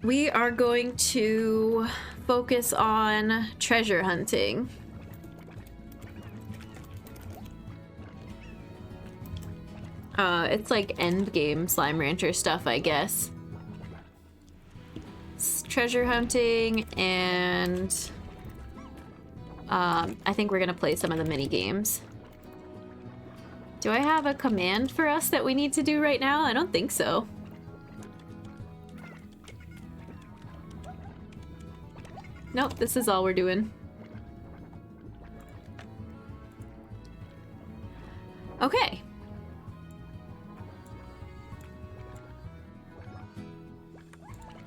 We are going to focus on treasure hunting. It's like end game slime rancher stuff, I guess. It's treasure hunting, and I think we're gonna play some of the mini games. Do I have a command for us that we need to do right now? I don't think so. Nope, this is all we're doing. Okay.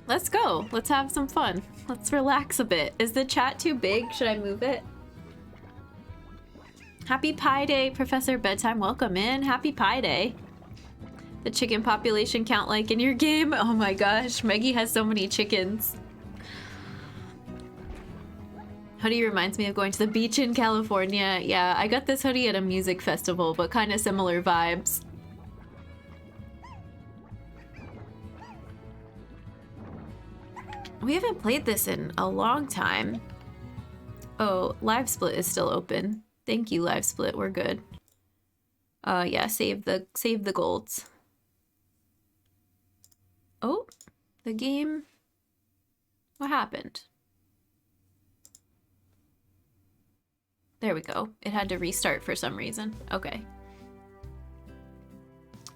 Let's go. Let's have some fun. Let's relax a bit. Is the chat too big? Should I move it? Happy Pie Day, Professor Bedtime. Welcome in. Happy Pie Day. The chicken population count like in your game? Oh my gosh, Meggie has so many chickens. Hoodie reminds me of going to the beach in California. Yeah, I got this hoodie at a music festival, but kind of similar vibes. We haven't played this in a long time. Oh, Live Split is still open. Thank you, Live Split. We're good. Yeah, save the golds. Oh, the game. What happened? There we go. It had to restart for some reason. Okay.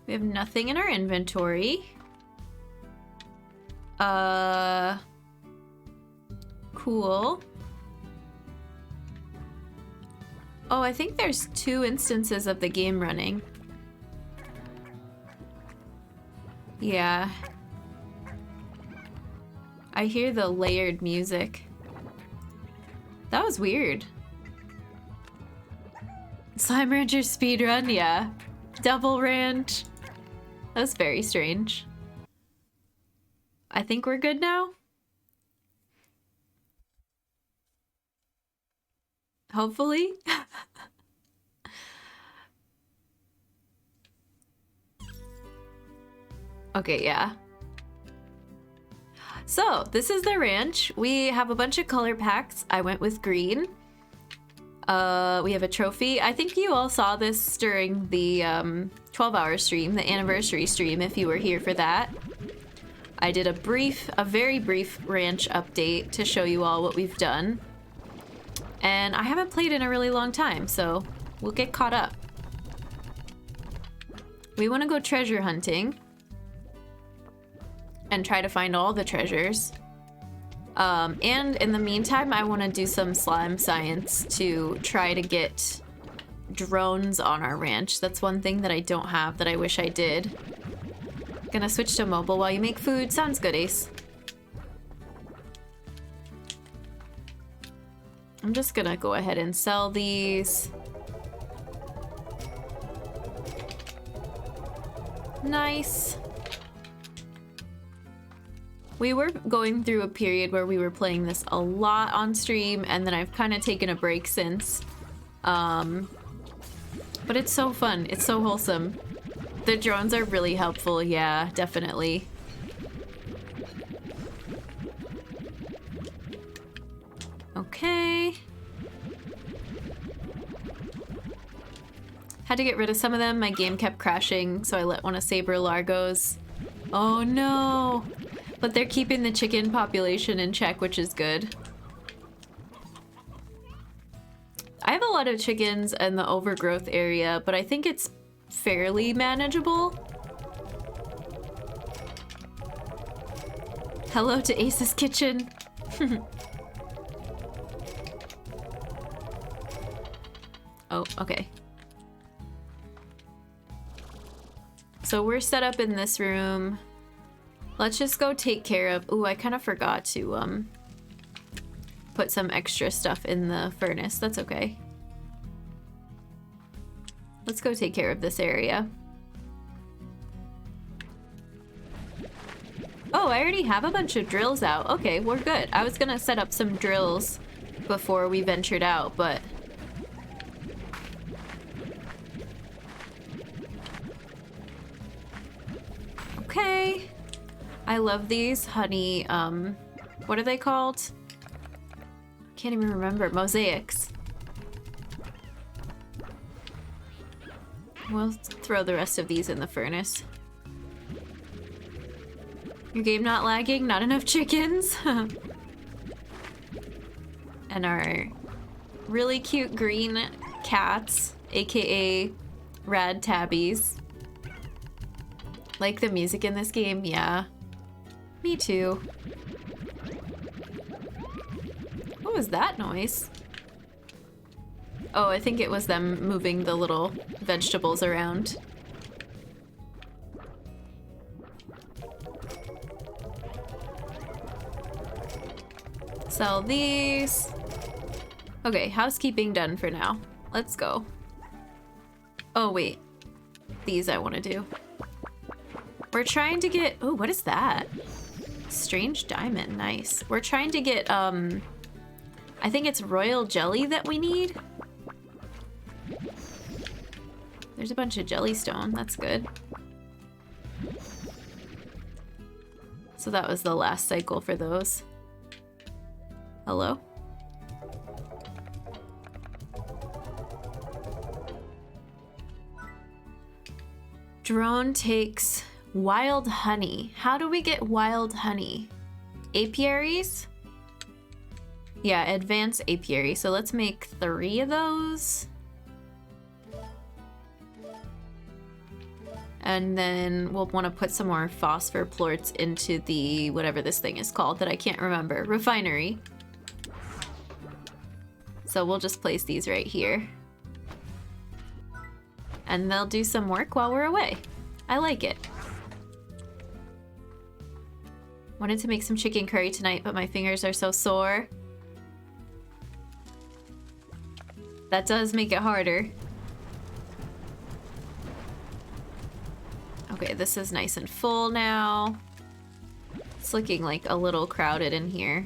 We have nothing in our inventory. Cool. Oh, I think there's 2 instances of the game running. Yeah. I hear the layered music. That was weird. Slime Rancher speedrun, yeah. Double ranch. That's very strange. I think we're good now. Hopefully. Okay, yeah. So, this is the ranch. We have a bunch of color packs. I went with green. We have a trophy. I think you all saw this during the 12-hour stream, the anniversary stream, if you were here for that. I did a very brief ranch update to show you all what we've done. And I haven't played in a really long time, so we'll get caught up. We want to go treasure hunting and try to find all the treasures. And in the meantime, I want to do some slime science to try to get drones on our ranch. That's one thing that I don't have that I wish I did. Gonna switch to mobile while you make food. Sounds good, Ace. I'm just gonna go ahead and sell these. Nice. We were going through a period where we were playing this a lot on stream, and then I've kind of taken a break since. But it's so fun. It's so wholesome. The drones are really helpful. Yeah, definitely. Okay. Had to get rid of some of them. My game kept crashing, so I let one of Saber Largo's. Oh no! But they're keeping the chicken population in check, which is good. I have a lot of chickens in the overgrowth area, but I think it's fairly manageable. Hello to Ace's Kitchen. Oh, okay. So we're set up in this room. Let's just go take care of... Ooh, I kind of forgot to put some extra stuff in the furnace. That's okay. Let's go take care of this area. Oh, I already have a bunch of drills out. Okay, we're good. I was gonna set up some drills before we ventured out, but... Okay. I love these honey, what are they called? I can't even remember. Mosaics. We'll throw the rest of these in the furnace. Your game not lagging? Not enough chickens? And our really cute green cats, aka rad tabbies. Like the music in this game? Yeah. Me too. What was that noise? Oh, I think it was them moving the little vegetables around. Sell these. Okay, housekeeping done for now. Let's go. Oh, wait. These I want to do. We're trying to get... Oh, what is that? Strange diamond. Nice. We're trying to get, I think it's royal jelly that we need. There's a bunch of jellystone. That's good. So that was the last cycle for those. Hello? Drone takes wild honey. How do we get wild honey? Apiaries? Yeah, advanced apiary. So let's make 3 of those. And then we'll want to put some more phosphor plorts into the, whatever this thing is called that I can't remember, refinery. So we'll just place these right here. And they'll do some work while we're away. I like it. Wanted to make some chicken curry tonight, but my fingers are so sore. That does make it harder. Okay, this is nice and full now. It's looking like a little crowded in here.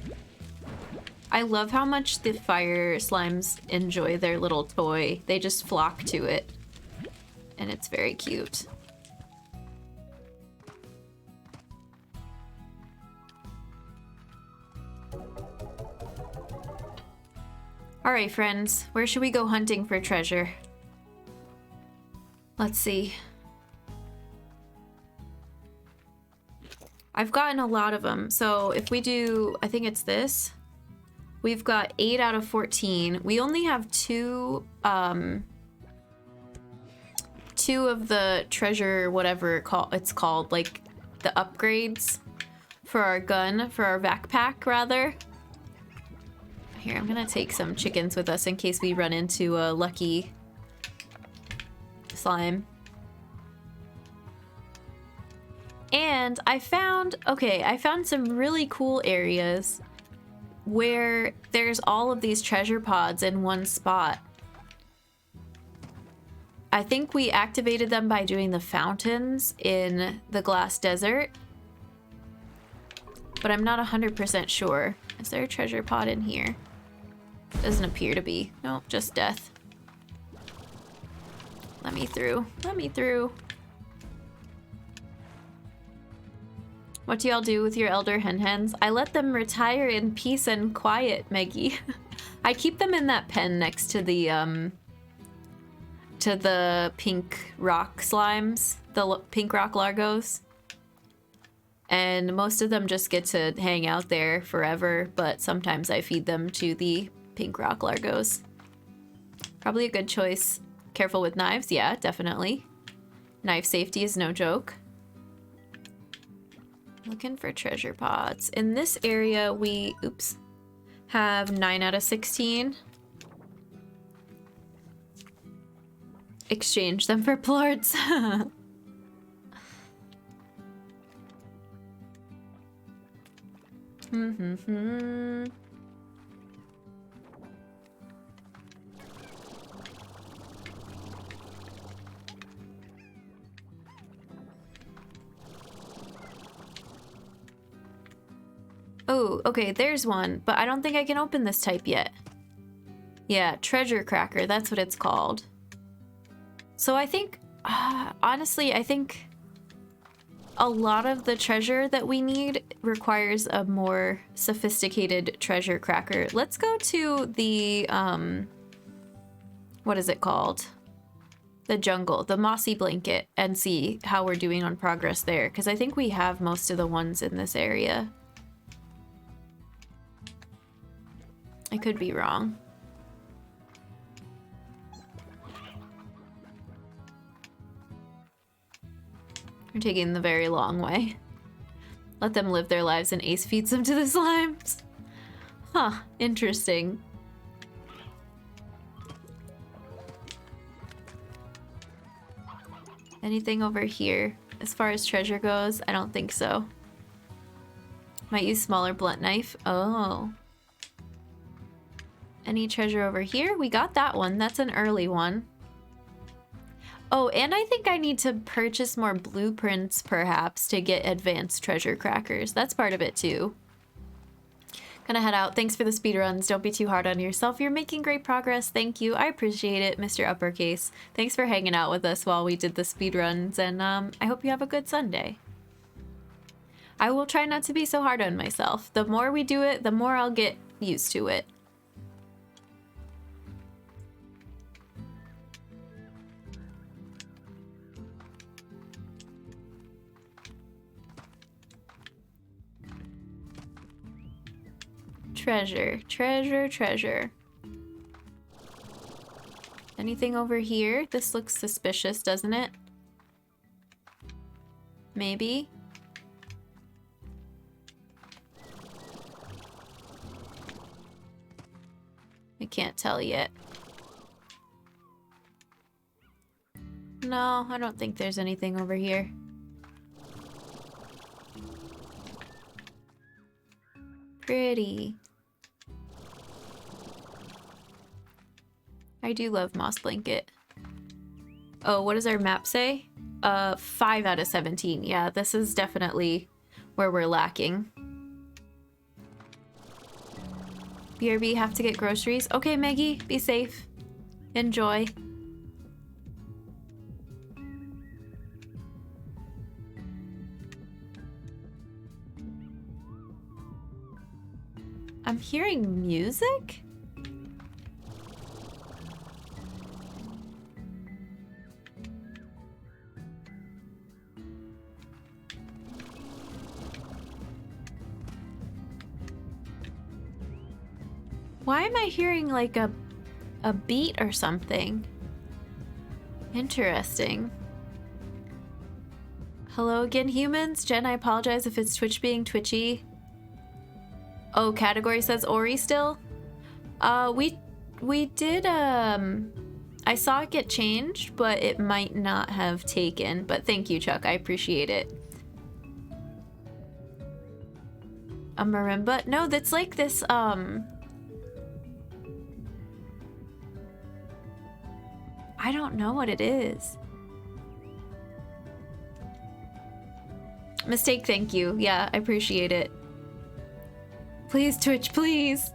I love how much the fire slimes enjoy their little toy. They just flock to it. And it's very cute. Alright, friends. Where should we go hunting for treasure? Let's see. I've gotten a lot of them. So if we do, I think it's this. We've got 8 out of 14. We only have 2 of the treasure, whatever it's called, like the upgrades for our gun, for our backpack rather. Here, I'm gonna take some chickens with us in case we run into a lucky slime. And I found some really cool areas where there's all of these treasure pods in one spot. I think we activated them by doing the fountains in the glass desert, but I'm not 100% sure. Is there a treasure pod in here? Doesn't appear to be. Nope, just death. Let me through. Let me through. What do y'all do with your elder hen-hens? I let them retire in peace and quiet, Meggie. I keep them in that pen next to the pink rock slimes, the pink rock largos. And most of them just get to hang out there forever, but sometimes I feed them to the pink rock largos. Probably a good choice. Careful with knives, yeah, definitely. Knife safety is no joke. Looking for treasure pods. In this area, we, have 9 out of 16. Exchange them for plorts. Oh, okay, there's one, but I don't think I can open this type yet. Yeah, treasure cracker, that's what it's called. So I think, honestly, I think a lot of the treasure that we need requires a more sophisticated treasure cracker. Let's go to the, what is it called? The jungle, the mossy blanket, and see how we're doing on progress there, because I think we have most of the ones in this area. I could be wrong. We're taking the very long way. Let them live their lives and Ace feeds them to the slimes. Huh, interesting. Anything over here? As far as treasure goes, I don't think so. Might use smaller blunt knife. Oh. Any treasure over here? We got that one. That's an early one. Oh, and I think I need to purchase more blueprints, perhaps, to get advanced treasure crackers. That's part of it, too. Gonna head out. Thanks for the speedruns. Don't be too hard on yourself. You're making great progress. Thank you. I appreciate it, Mr. Uppercase. Thanks for hanging out with us while we did the speedruns, and I hope you have a good Sunday. I will try not to be so hard on myself. The more we do it, the more I'll get used to it. Treasure, treasure, treasure. Anything over here? This looks suspicious, doesn't it? Maybe? I can't tell yet. No, I don't think there's anything over here. Pretty. I do love Moss Blanket. Oh, what does our map say? 5 out of 17. Yeah, this is definitely where we're lacking. BRB, have to get groceries. Okay, Maggie, be safe. Enjoy. I'm hearing music? Why am I hearing like a beat or something? Interesting. Hello again, humans. Jen, I apologize if it's Twitch being twitchy. Oh, category says Ori still? We did, I saw it get changed, but it might not have taken. But thank you, Chuck. I appreciate it. A marimba? No, that's like this, I don't know what it is. Mistake, thank you. Yeah, I appreciate it. Please, Twitch, please.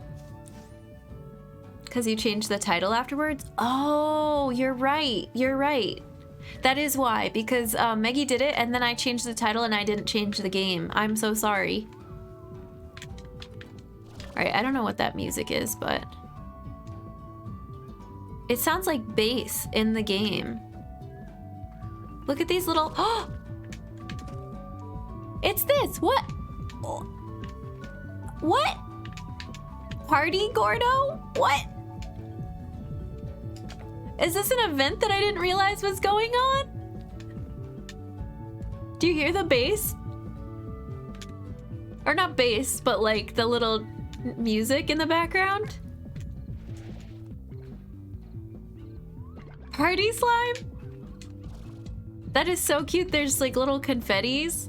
Because you changed the title afterwards? Oh, you're right. You're right. That is why. Because Maggie did it, and then I changed the title, and I didn't change the game. I'm so sorry. Alright, I don't know what that music is, but... it sounds like bass in the game. Look at these little... oh! It's this! What? What? Party Gordo? What? Is this an event that I didn't realize was going on? Do you hear the bass? Or not bass, but like the little music in the background? Party slime? That is so cute. There's like little confettis.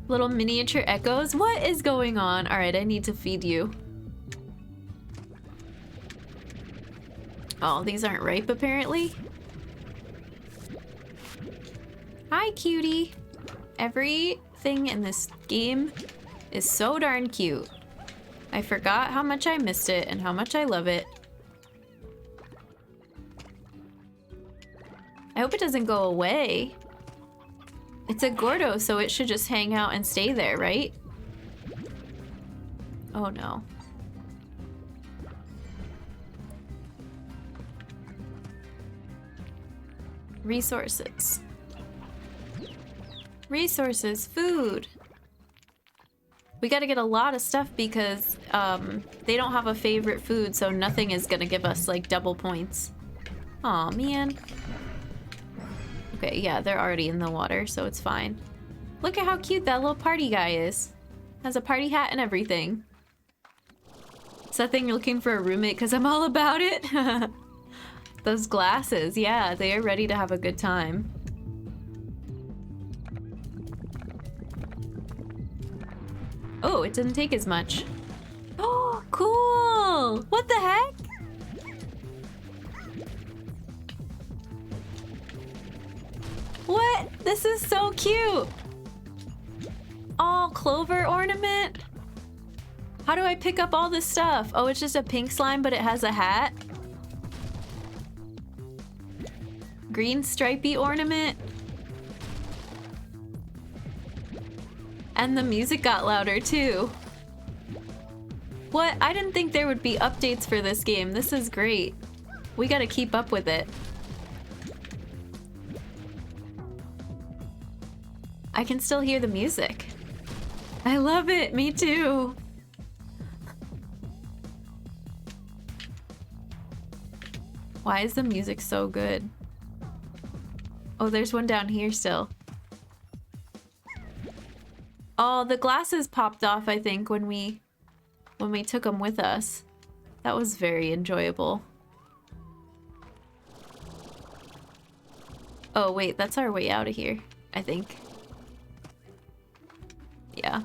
Little miniature echoes. What is going on? All right, I need to feed you. Oh, these aren't ripe apparently. Hi, cutie. Everything in this game is so darn cute. I forgot how much I missed it and how much I love it. I hope it doesn't go away. It's a Gordo, so it should just hang out and stay there, right? Oh no. Resources. Resources, food. We gotta get a lot of stuff because they don't have a favorite food, so nothing is gonna give us like double points. Aw, man. Okay, yeah, they're already in the water, so it's fine. Look at how cute that little party guy is. Has a party hat and everything. Is that thing looking for a roommate because I'm all about it? Those glasses, yeah, they are ready to have a good time. Oh, it didn't take as much. Oh, cool! What the heck? What? This is so cute! Oh, clover ornament? How do I pick up all this stuff? Oh, it's just a pink slime, but it has a hat? Green stripy ornament? And the music got louder too. What? I didn't think there would be updates for this game. This is great. We gotta keep up with it. I can still hear the music. I love it, me too. Why is the music so good? Oh, there's one down here still. Oh, the glasses popped off, I think, when we took them with us. That was very enjoyable. Oh, wait, that's our way out of here, I think. Yeah.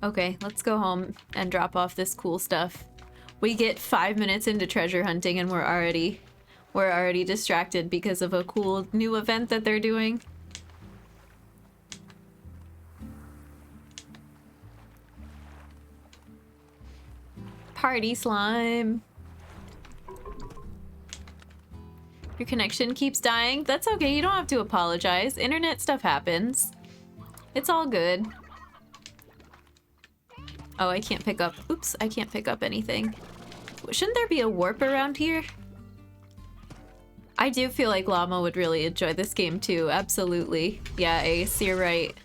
Okay, let's go home and drop off this cool stuff. We get 5 minutes into treasure hunting and we're already distracted because of a cool new event that they're doing. Party slime. Your connection keeps dying. That's okay, you don't have to apologize. Internet stuff happens. It's all good. Oh, I can't pick up. Oops, I can't pick up anything. Shouldn't there be a warp around here? I do feel like Llama would really enjoy this game too, absolutely. Yeah, Ace, you're right.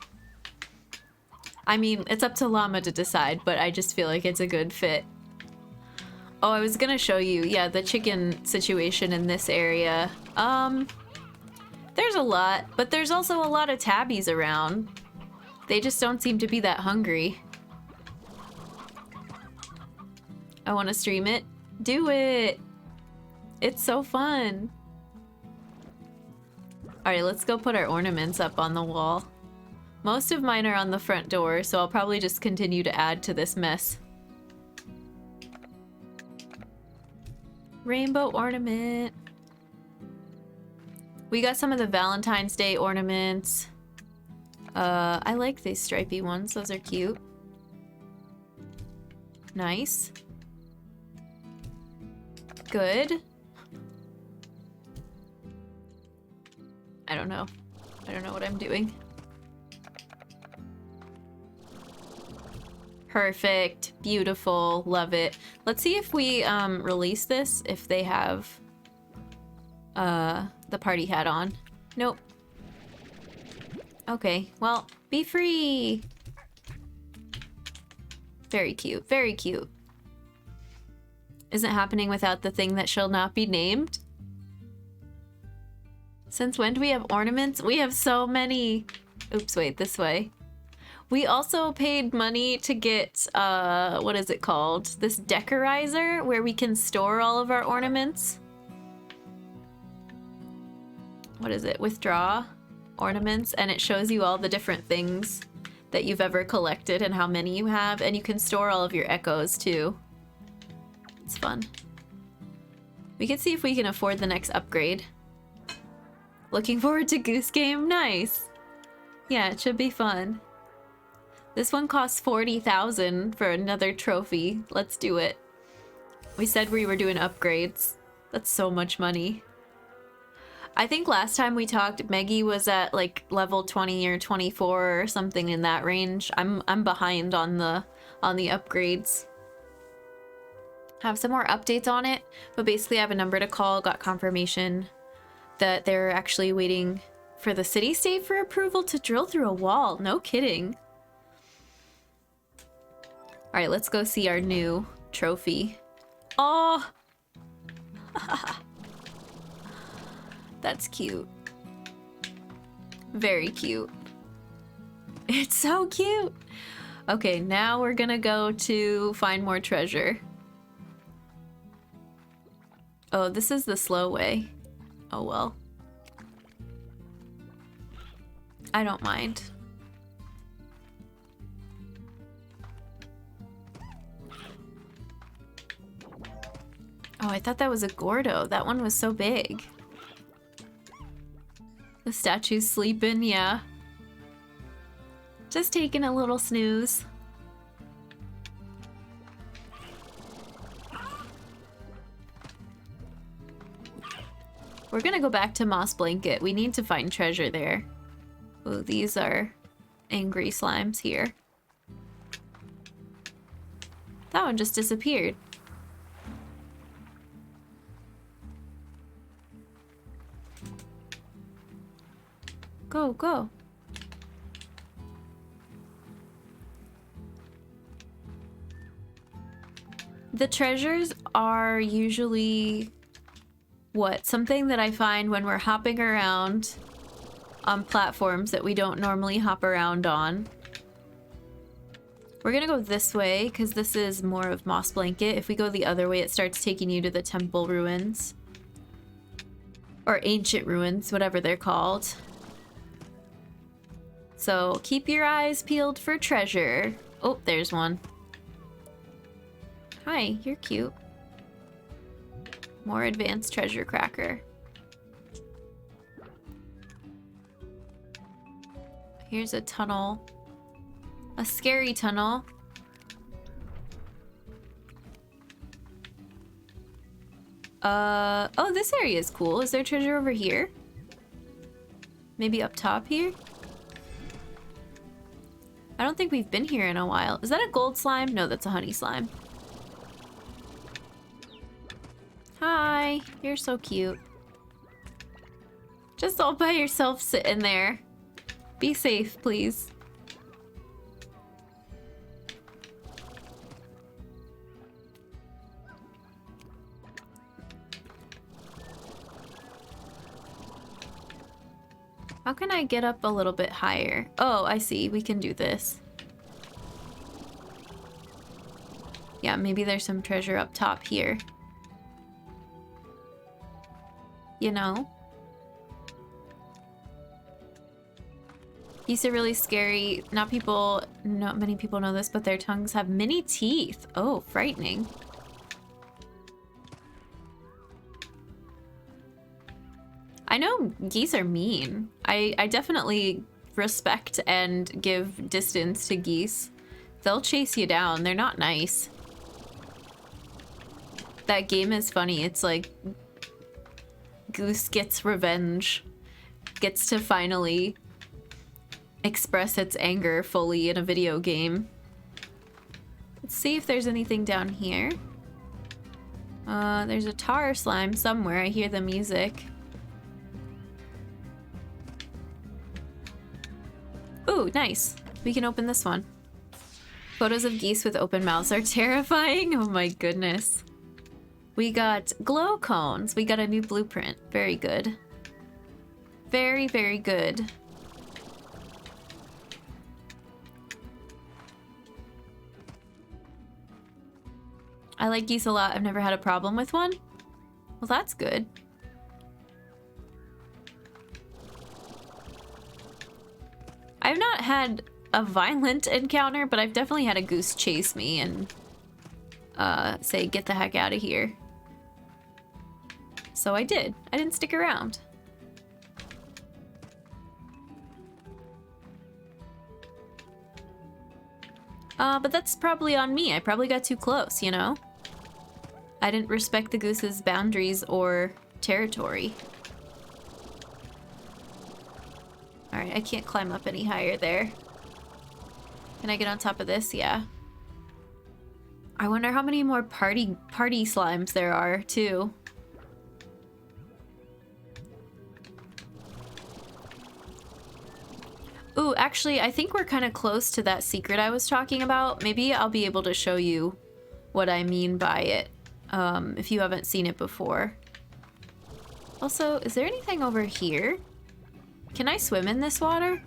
I mean, it's up to Llama to decide, but I just feel like it's a good fit. Oh, I was gonna show you, yeah, the chicken situation in this area. There's a lot, but there's also a lot of tabbies around. They just don't seem to be that hungry. I want to stream it. Do it! It's so fun. Alright, let's go put our ornaments up on the wall. Most of mine are on the front door, so I'll probably just continue to add to this mess. Rainbow ornament. We got some of the Valentine's Day ornaments. I like these stripy ones. Those are cute. Nice. Good. I don't know. I don't know what I'm doing. Perfect. Beautiful. Love it. Let's see if we release this, if they have the party hat on. Nope. Okay, well, be free. Very cute. Very cute. Isn't happening without the thing that shall not be named. Since when do we have ornaments? We have so many. Oops, wait, this way. We also paid money to get, what is it called? This decorizer where we can store all of our ornaments. What is it? Withdraw ornaments, and it shows you all the different things that you've ever collected and how many you have, and you can store all of your echoes too. It's fun. We can see if we can afford the next upgrade. Looking forward to Goose Game. Nice. Yeah, it should be fun. This one costs 40,000 for another trophy. Let's do it. We said we were doing upgrades. That's so much money. I think last time we talked, Meggie was at like level 20 or 24 or something in that range. I'm behind on the upgrades. Have some more updates on it, but basically I have a number to call. Got confirmation that they're actually waiting for the city state for approval to drill through a wall. No kidding. All right, let's go see our new trophy. Oh. That's cute. Very cute. It's so cute. Okay, now we're gonna go to find more treasure. Oh, this is the slow way. Oh well. I don't mind. Oh, I thought that was a Gordo. That one was so big. The statue's sleeping, yeah. Just taking a little snooze. We're gonna go back to Moss Blanket. We need to find treasure there. Oh, these are angry slimes here. That one just disappeared. Go, go. The treasures are usually something that I find when we're hopping around on platforms that we don't normally hop around on. We're gonna go this way because this is more of Moss Blanket. If we go the other way, it starts taking you to the temple ruins. Or ancient ruins, whatever they're called. So keep your eyes peeled for treasure. Oh, there's one. Hi, you're cute. More advanced treasure cracker. Here's a tunnel. A scary tunnel. Oh, this area is cool. Is there treasure over here? Maybe up top here? I don't think we've been here in a while. Is that a gold slime? No, that's a honey slime. Hi, you're so cute. Just all by yourself sitting there. Be safe, please. How can I get up a little bit higher? Oh, I see. We can do this. Yeah, maybe there's some treasure up top here. You know? Geese are really scary. Not many people know this, but their tongues have many teeth. Oh, frightening. I know geese are mean. I definitely respect and give distance to geese. They'll chase you down. They're not nice. That game is funny. It's like Goose gets revenge. Gets to finally express its anger fully in a video game. Let's see if there's anything down here. There's a tar slime somewhere. I hear the music. Ooh, nice. We can open this one. Photos of geese with open mouths are terrifying. Oh my goodness. We got glow cones. We got a new blueprint. Very good. Very, very good. I like geese a lot. I've never had a problem with one. Well, that's good. I've not had a violent encounter, but I've definitely had a goose chase me and say, get the heck out of here. So I did. I didn't stick around. But that's probably on me. I probably got too close, you know? I didn't respect the goose's boundaries or territory. Alright, I can't climb up any higher there. Can I get on top of this? Yeah. I wonder how many more party slimes there are, too. Ooh, actually, I think we're kind of close to that secret I was talking about. Maybe I'll be able to show you what I mean by it, if you haven't seen it before. Also, is there anything over here? Can I swim in this water?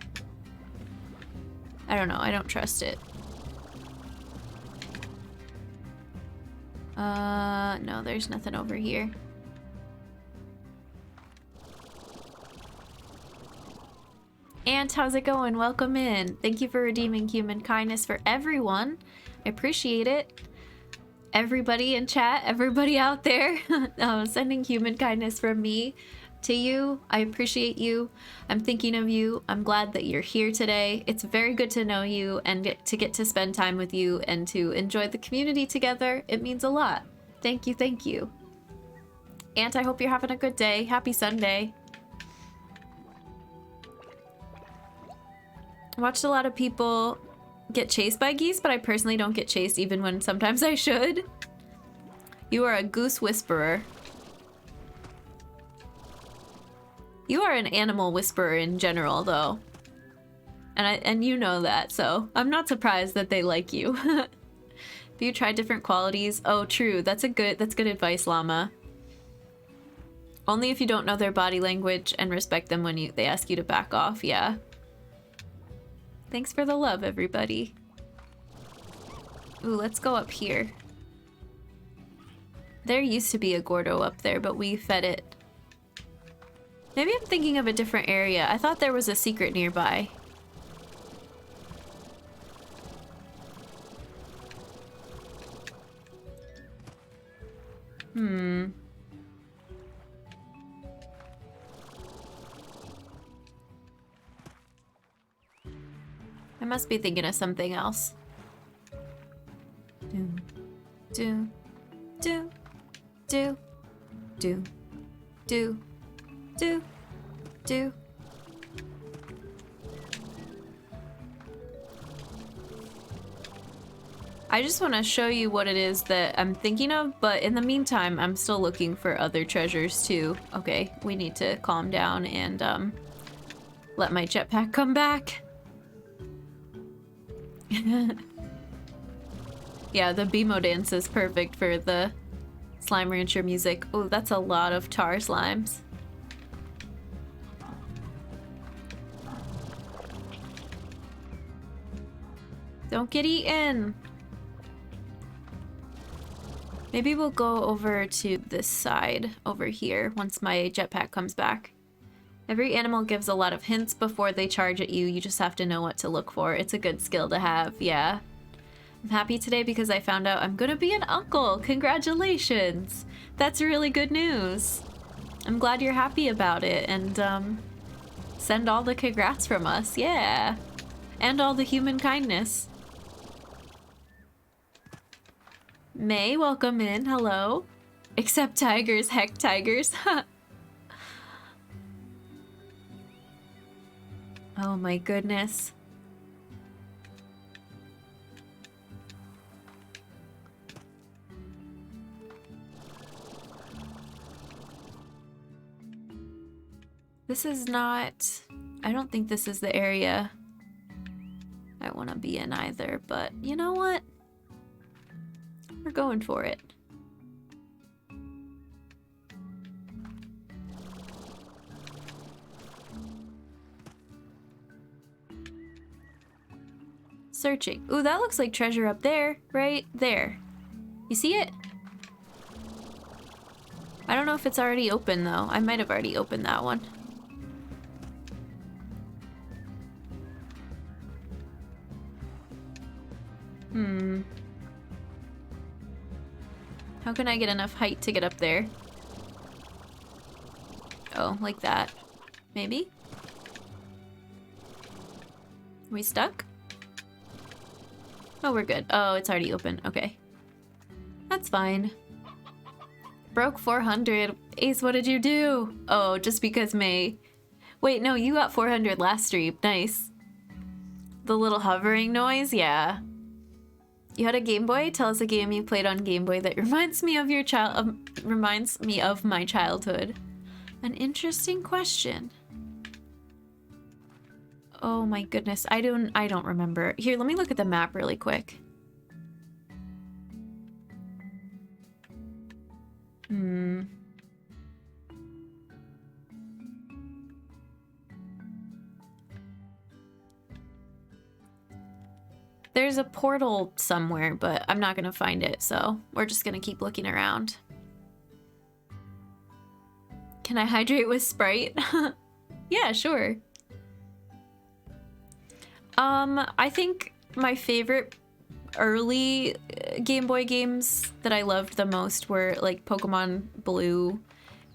I don't know, I don't trust it. No, there's nothing over here. Ant, how's it going? Welcome in. Thank you for redeeming human kindness for everyone. I appreciate it. Everybody in chat, everybody out there, sending human kindness from me to you. I appreciate you. I'm thinking of you. I'm glad that you're here today. It's very good to know you and get to spend time with you and to enjoy the community together. It means a lot. Thank you, thank you. Ant, I hope you're having a good day. Happy Sunday. I watched a lot of people get chased by geese, but I personally don't get chased even when sometimes I should. You are a goose whisperer. You are an animal whisperer in general, though. And you know that, so I'm not surprised that they like you. Have you tried different qualities? Oh, true. That's good advice, llama. Only if you don't know their body language and respect them when they ask you to back off, yeah. Thanks for the love, everybody. Ooh, let's go up here. There used to be a Gordo up there, but we fed it. Maybe I'm thinking of a different area. I thought there was a secret nearby. I must be thinking of something else. Do, do, do, do, do, do, do. I just want to show you what it is that I'm thinking of, but in the meantime, I'm still looking for other treasures too. Okay, we need to calm down and let my jetpack come back. Yeah, the Bimo dance is perfect for the Slime Rancher music. Oh, that's a lot of tar slimes. Don't get eaten! Maybe we'll go over to this side over here once my jetpack comes back. Every animal gives a lot of hints before they charge at you. You just have to know what to look for. It's a good skill to have, yeah. I'm happy today because I found out I'm gonna be an uncle. Congratulations! That's really good news. I'm glad you're happy about it, and send all the congrats from us, yeah. And all the human kindness. May, welcome in, hello. Except tigers, heck tigers. Oh my goodness. This is not... I don't think this is the area I want to be in either, but you know what? We're going for it. Searching. Ooh, that looks like treasure up there, right there. You see it? I don't know if it's already open though. I might have already opened that one. How can I get enough height to get up there? Oh, like that. Maybe? We stuck? Oh, we're good. Oh, it's already open. Okay. That's fine. Broke 400. Ace, what did you do? Oh, just because May Wait, no, you got 400 last stream. Nice. The little hovering noise, yeah. You had a Game Boy? Tell us a game you played on Game Boy that reminds me of your reminds me of my childhood. An interesting question. Oh my goodness, I don't remember. Here, let me look at the map really quick. There's a portal somewhere, but I'm not gonna find it, so we're just gonna keep looking around. Can I hydrate with Sprite? Yeah, sure. I think my favorite early Game Boy games that I loved the most were like Pokemon Blue,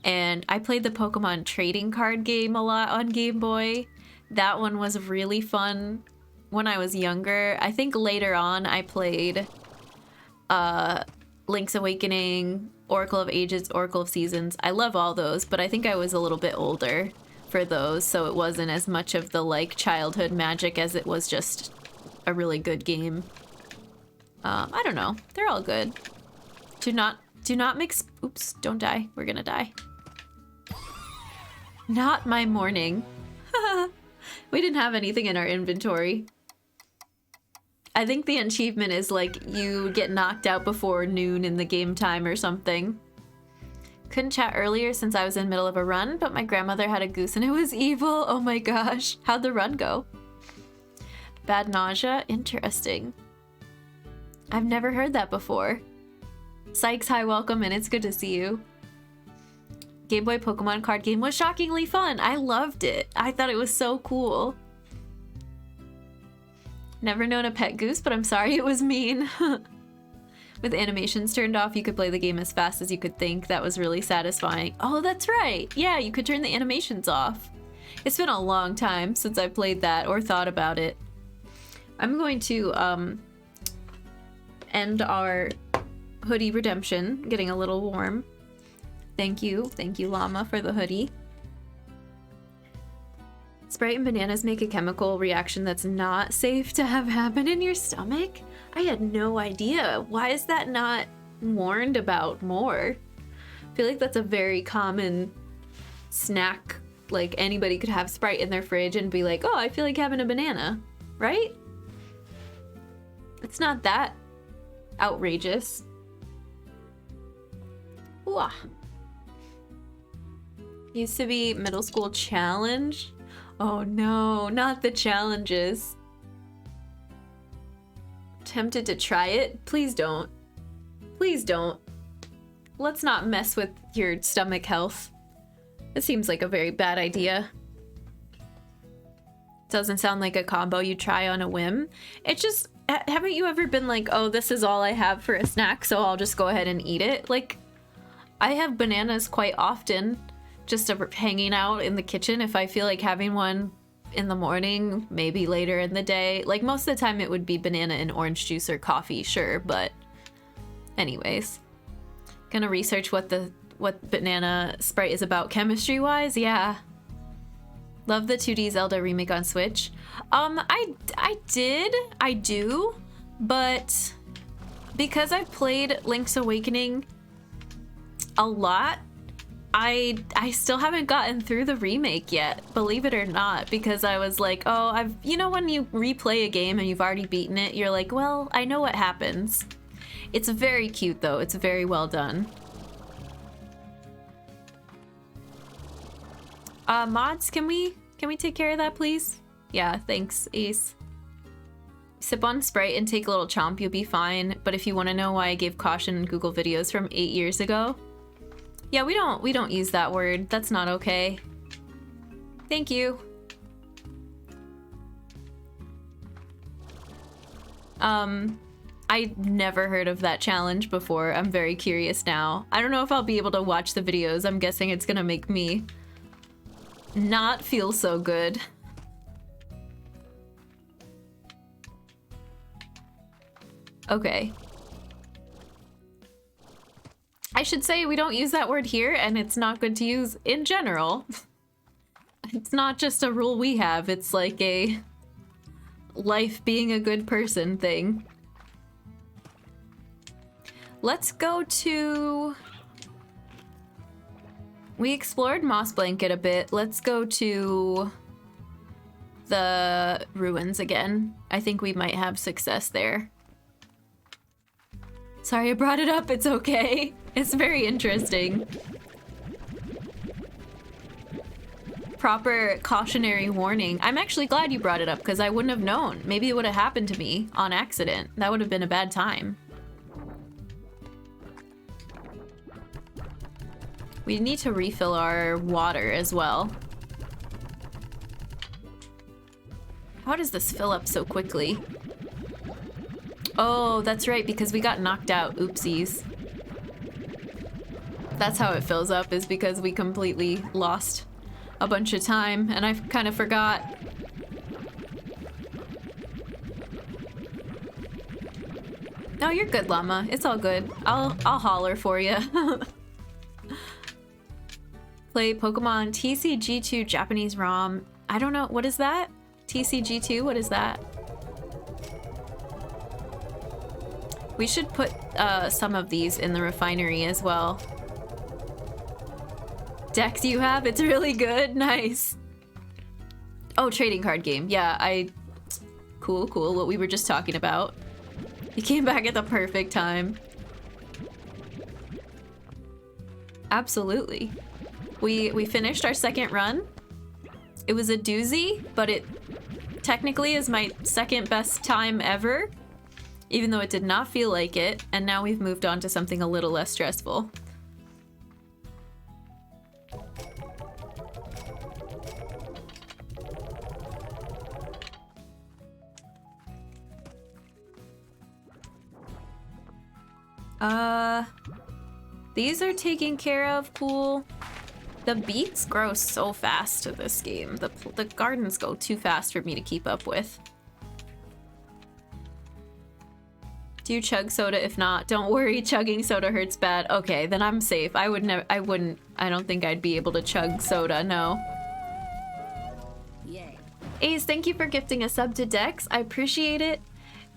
and I played the Pokemon trading card game a lot on Game Boy. That one was really fun when I was younger. I think later on I played Link's Awakening, Oracle of Ages, Oracle of Seasons. I love all those, but I think I was a little bit older for those, so it wasn't as much of the like childhood magic as it was just a really good game. I don't know. They're all good. Do not mix. Oops, don't die. We're gonna die. Not my morning. We didn't have anything in our inventory. I think the achievement is like you get knocked out before noon in the game time or something. Couldn't chat earlier since I was in the middle of a run, but my grandmother had a goose and it was evil. Oh my gosh. How'd the run go? Bad nausea? Interesting. I've never heard that before. Sykes, hi, welcome, and it's good to see you. Game Boy Pokemon card game was shockingly fun. I loved it. I thought it was so cool. Never known a pet goose, but I'm sorry it was mean. With animations turned off, you could play the game as fast as you could think. That was really satisfying. Oh, that's right. Yeah, you could turn the animations off. It's been a long time since I played that or thought about it. I'm going to end our hoodie redemption. Getting a little warm. Thank you, Llama, for the hoodie. Sprite and bananas make a chemical reaction that's not safe to have happen in your stomach? I had no idea. Why is that not warned about more? I feel like that's a very common snack. Like anybody could have Sprite in their fridge and be like, oh, I feel like having a banana, right? It's not that outrageous. Ooh. Used to be middle school challenge. Oh no, not the challenges. Tempted to try it? Please don't. Please don't. Let's not mess with your stomach health. It seems like a very bad idea. Doesn't sound like a combo you try on a whim. It just, haven't you ever been like, oh, this is all I have for a snack, so I'll just go ahead and eat it? Like, I have bananas quite often, just hanging out in the kitchen if I feel like having one in the morning, maybe later in the day. Like, most of the time it would be banana and orange juice or coffee, sure, but anyways. Gonna research what banana Sprite is about chemistry-wise, yeah. Love the 2D Zelda remake on Switch. I do, but because I've played Link's Awakening a lot, I still haven't gotten through the remake yet, believe it or not, because I was like, oh, you know when you replay a game and you've already beaten it, you're like, well, I know what happens. It's very cute though, it's very well done. Mods, can we take care of that, please? Yeah, thanks, Ace. Sip on Sprite and take a little chomp, you'll be fine. But if you want to know why I gave caution in Google videos from 8 years ago, yeah, we don't use that word. That's not okay. Thank you. I never heard of that challenge before. I'm very curious now. I don't know if I'll be able to watch the videos. I'm guessing it's gonna make me not feel so good. Okay. I should say we don't use that word here, and it's not good to use in general. It's not just a rule we have, it's like a life being a good person thing. Let's go to... We explored Moss Blanket a bit. Let's go to the ruins again. I think we might have success there. Sorry I brought it up, it's okay. It's very interesting. Proper cautionary warning. I'm actually glad you brought it up because I wouldn't have known. Maybe it would have happened to me on accident. That would have been a bad time. We need to refill our water as well. How does this fill up so quickly? Oh, that's right, because we got knocked out. Oopsies. That's how it fills up, is because we completely lost a bunch of time, and I kind of forgot. No, you're good, llama. It's all good. I'll holler for you. Play Pokemon TCG2 Japanese ROM. I don't know. What is that? TCG2? What is that? We should put some of these in the refinery as well. Dex you have? It's really good. Nice. Oh, trading card game. Yeah, Cool, cool. What we were just talking about. You came back at the perfect time. Absolutely. We finished our second run. It was a doozy, but it technically is my second best time ever, even though it did not feel like it, and now we've moved on to something a little less stressful. These are taken care of. Cool. The beets grow so fast to this game. The gardens go too fast for me to keep up with. Do you chug soda? If not, don't worry, chugging soda hurts bad. Okay, then I'm safe. I don't think I'd be able to chug soda, no. Yay. Ace, thank you for gifting a sub to Dex. I appreciate it.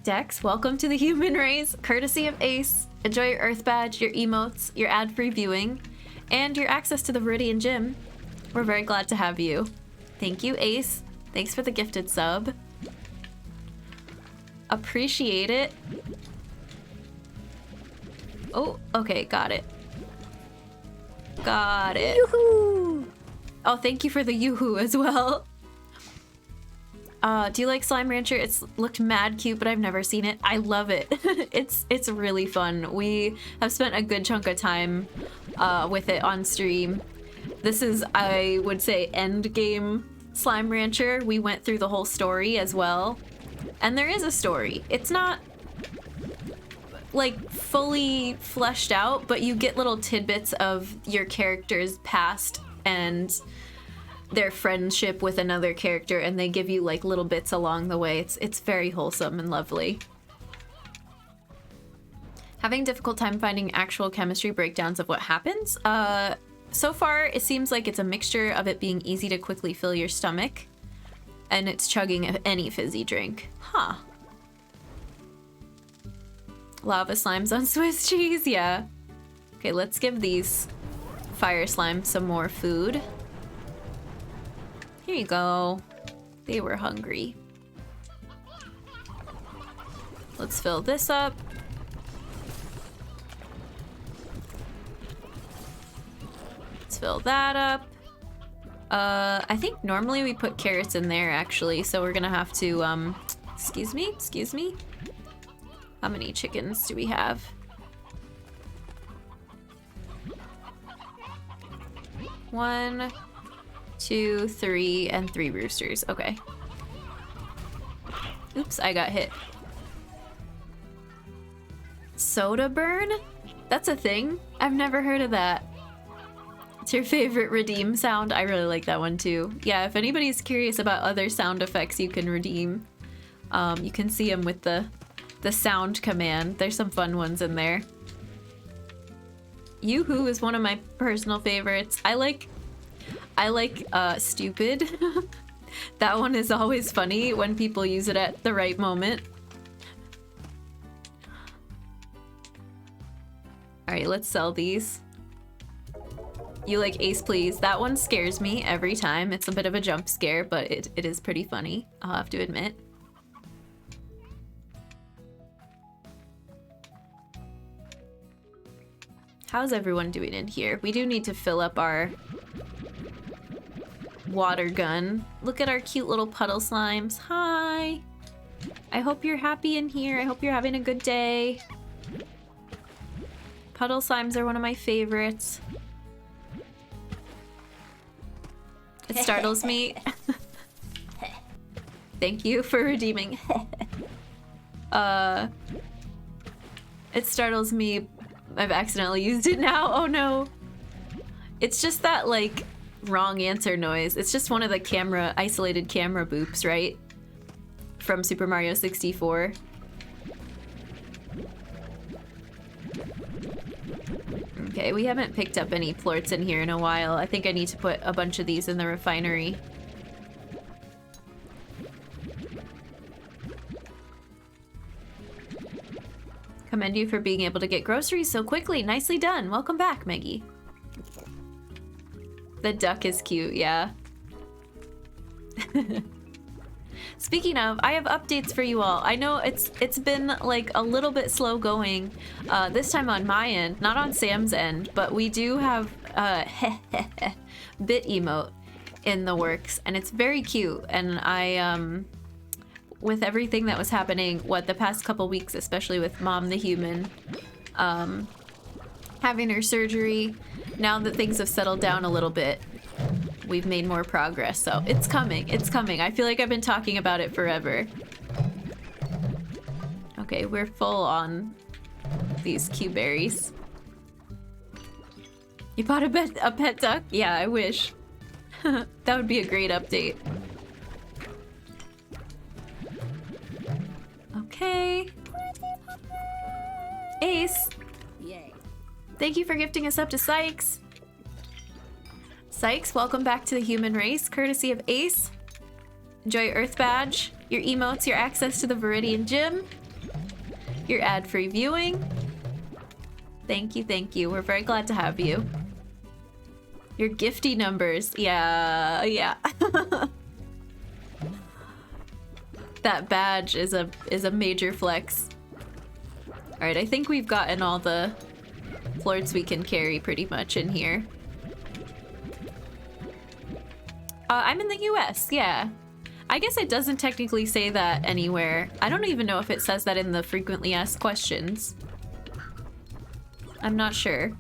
Dex, welcome to the human race, courtesy of Ace. Enjoy your Earth Badge, your emotes, your ad-free viewing, and your access to the Viridian Gym. We're very glad to have you. Thank you, Ace. Thanks for the gifted sub. Appreciate it. Oh, okay, got it. Got it. Yoo-hoo! Oh, thank you for the yoo-hoo as well. Do you like Slime Rancher? It's looked mad cute, but I've never seen it. I love it. It's really fun. We have spent a good chunk of time with it on stream. This is, I would say, end game Slime Rancher. We went through the whole story as well. And there is a story. It's not like fully fleshed out, but you get little tidbits of your character's past and their friendship with another character, and they give you like little bits along the way. It's very wholesome and lovely. Having a difficult time finding actual chemistry breakdowns of what happens. So far, it seems like it's a mixture of it being easy to quickly fill your stomach and it's chugging any fizzy drink. Huh. Lava slimes on Swiss cheese, yeah. Okay, let's give these fire slimes some more food. Here you go. They were hungry. Let's fill this up. Let's fill that up. I think normally we put carrots in there actually, so we're gonna have to, excuse me. How many chickens do we have? One, 2, 3, and 3 roosters. Okay. Oops, I got hit. Soda burn? That's a thing? I've never heard of that. It's your favorite redeem sound? I really like that one too. Yeah, if anybody's curious about other sound effects you can redeem, you can see them with the sound command. There's some fun ones in there. Yoo-hoo is one of my personal favorites. I I like stupid. That one is always funny when people use it at the right moment. Alright, let's sell these. You like Ace Please. That one scares me every time. It's a bit of a jump scare, but it is pretty funny, I'll have to admit. How's everyone doing in here? We do need to fill up our water gun. Look at our cute little puddle slimes. Hi! I hope you're happy in here. I hope you're having a good day. Puddle slimes are one of my favorites. It startles me. Thank you for redeeming. It startles me. I've accidentally used it now. Oh no. It's just that like wrong answer noise. It's just one of the isolated camera boops, right? From Super Mario 64. Okay, we haven't picked up any plorts in here in a while. I think I need to put a bunch of these in the refinery. Commend you for being able to get groceries so quickly. Nicely done. Welcome back, Meggie. The duck is cute, yeah. Speaking of, I have updates for you all. I know it's been like a little bit slow going this time on my end, not on Sam's end, but we do have bit emote in the works, and it's very cute. And I with everything that was happening, the past couple weeks, especially with Mom the Human, having her surgery, now that things have settled down a little bit, we've made more progress, so it's coming, it's coming. I feel like I've been talking about it forever. Okay, we're full on these Q-berries. You bought a pet duck? Yeah, I wish. That would be a great update. Okay. Ace. Yay. Thank you for gifting us up to Sykes. Sykes, welcome back to the human race, courtesy of Ace. Enjoy your Earth Badge, your emotes, your access to the Viridian Gym, your ad-free viewing. Thank you, thank you. We're very glad to have you. Your gifty numbers. Yeah. That badge is a major flex. All right, I think we've gotten all the plorts we can carry pretty much in here. I'm in the US, yeah. I guess it doesn't technically say that anywhere. I don't even know if it says that in the frequently asked questions. I'm not sure.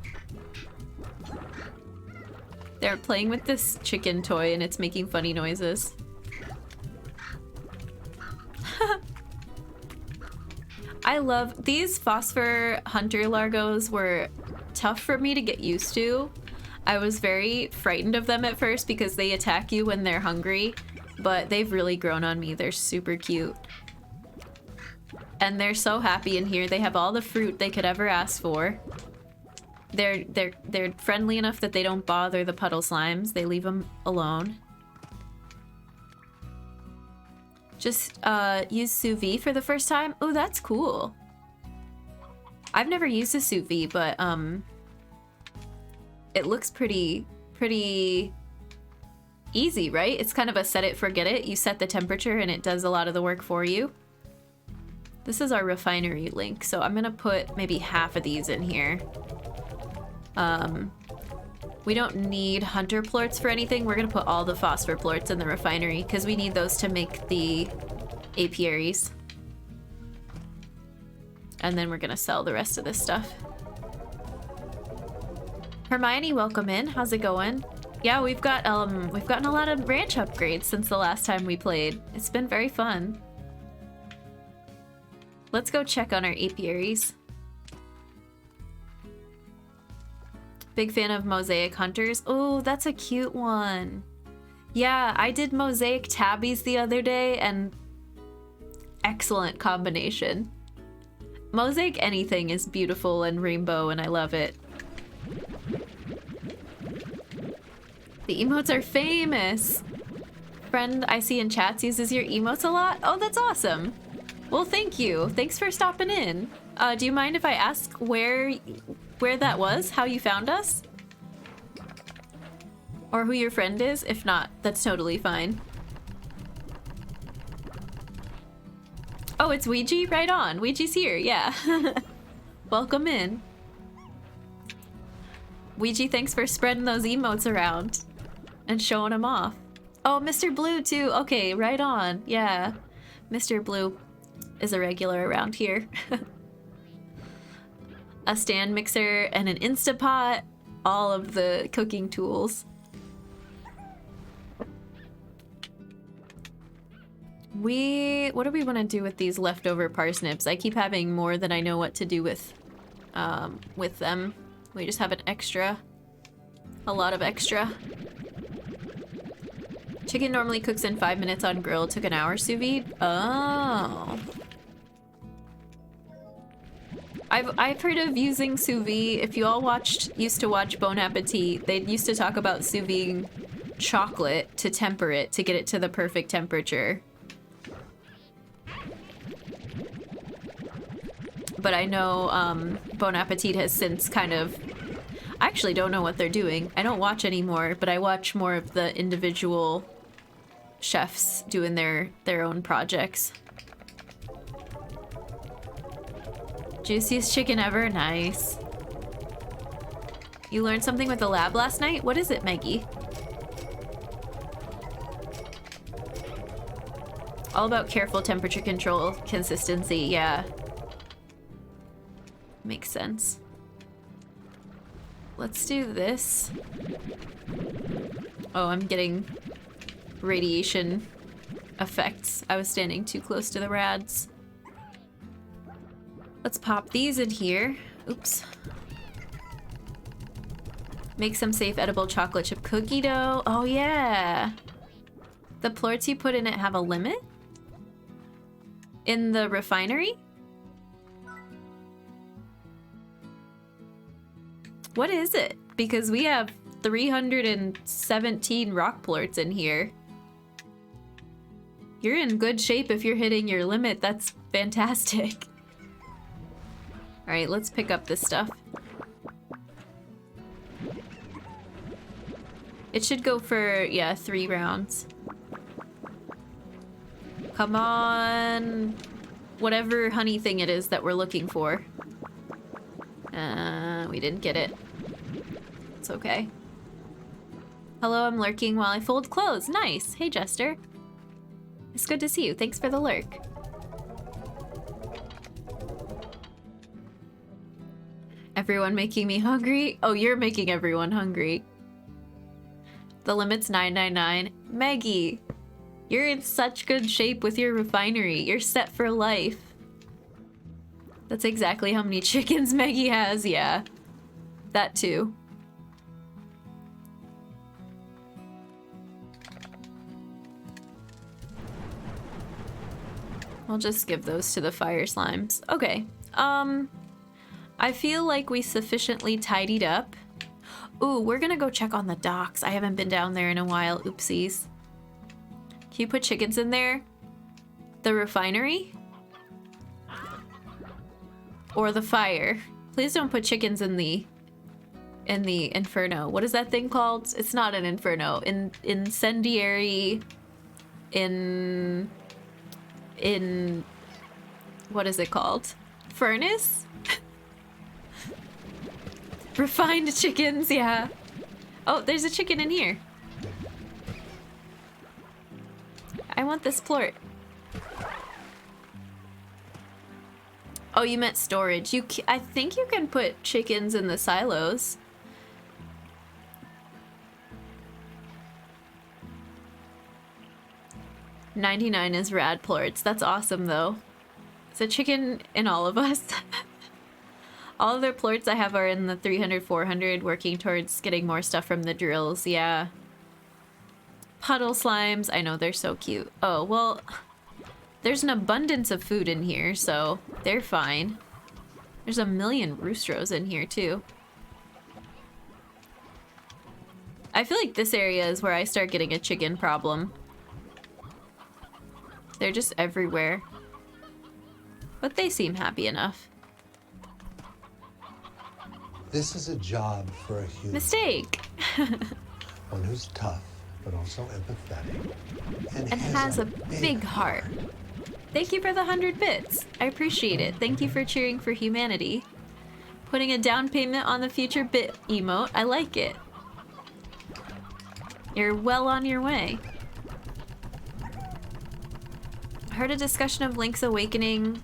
They're playing with this chicken toy and it's making funny noises. I love these phosphor hunter largos. Were tough for me to get used to. I was very frightened of them at first because they attack you when they're hungry, but they've really grown on me. They're super cute. And they're so happy in here. They have all the fruit they could ever ask for. They're friendly enough that they don't bother the puddle slimes. They leave them alone. Just use sous vide for the first time. Oh, that's cool. I've never used a sous vide, but it looks pretty easy, right? It's kind of a set it, forget it. You set the temperature and it does a lot of the work for you. This is our refinery link, so I'm gonna put maybe half of these in here. We don't need hunter plorts for anything. We're gonna put all the phosphor plorts in the refinery because we need those to make the apiaries. And then we're gonna sell the rest of this stuff. Hermione, welcome in. How's it going? Yeah, we've gotten a lot of ranch upgrades since the last time we played. It's been very fun. Let's go check on our apiaries. Big fan of mosaic hunters. Oh, that's a cute one. Yeah, I did mosaic tabbies the other day and excellent combination. Mosaic anything is beautiful and rainbow and I love it. The emotes are famous. Friend I see in chats uses your emotes a lot. Oh, that's awesome. Well, thank you. Thanks for stopping in. Do you mind if I ask where that was? How you found us? Or who your friend is? If not, that's totally fine. Oh, it's Ouija? Right on. Ouija's here, yeah. Welcome in. Ouija, thanks for spreading those emotes around and showing them off. Oh, Mr. Blue too. Okay, right on. Yeah. Mr. Blue is a regular around here. A stand mixer and an Instapot. All of the cooking tools. What do we want to do with these leftover parsnips? I keep having more than I know what to do with them. We just have an extra. A lot of extra. Chicken normally cooks in 5 minutes on grill. Took an hour sous vide. Oh. I've heard of using sous vide. If you all used to watch Bon Appetit, they used to talk about sous vide chocolate to temper it, to get it to the perfect temperature. But I know Bon Appetit has since kind of... I actually don't know what they're doing. I don't watch anymore, but I watch more of the individual chefs doing their own projects. Juiciest chicken ever? Nice. You learned something with the lab last night? What is it, Maggie? All about careful temperature control, consistency, yeah. Makes sense. Let's do this. Oh, I'm getting radiation effects. I was standing too close to the rads. Let's pop these in here. Oops. Make some safe edible chocolate chip cookie dough. Oh yeah. The plorts you put in it have a limit? In the refinery? What is it? Because we have 317 rock plorts in here. You're in good shape if you're hitting your limit. That's fantastic. Alright, let's pick up this stuff. It should go for, yeah, 3 rounds. Come on. Whatever honey thing it is that we're looking for. We didn't get it. It's okay. Hello, I'm lurking while I fold clothes. Nice. Hey, Jester. It's good to see you. Thanks for the lurk. Everyone making me hungry? Oh, you're making everyone hungry. The limit's 999. Maggie, you're in such good shape with your refinery. You're set for life. That's exactly how many chickens Maggie has, yeah. That too. I'll just give those to the fire slimes. Okay. I feel like we sufficiently tidied up. Ooh, we're gonna go check on the docks. I haven't been down there in a while. Oopsies. Can you put chickens in there? The refinery? Or the fire? Please don't put chickens in the inferno. What is that thing called? It's not an inferno. Incendiary... what is it called? Furnace? Refined chickens, yeah. Oh, there's a chicken in here. I want this plort. Oh, you meant storage. I think you can put chickens in the silos. $99 is rad plorts. That's awesome, though. It's a chicken in all of us. All of their plorts I have are in the 300, 400, working towards getting more stuff from the drills, yeah. Puddle slimes. I know, they're so cute. Oh, well, there's an abundance of food in here, so they're fine. There's a million roostros in here, too. I feel like this area is where I start getting a chicken problem. They're just everywhere. But they seem happy enough. This is a job for a human. Mistake! One who's tough, but also empathetic. And has a big heart. Thank you for the 100 bits. I appreciate it. Thank you for cheering for humanity. Putting a down payment on the future bit emote. I like it. You're well on your way. I heard a discussion of Link's Awakening.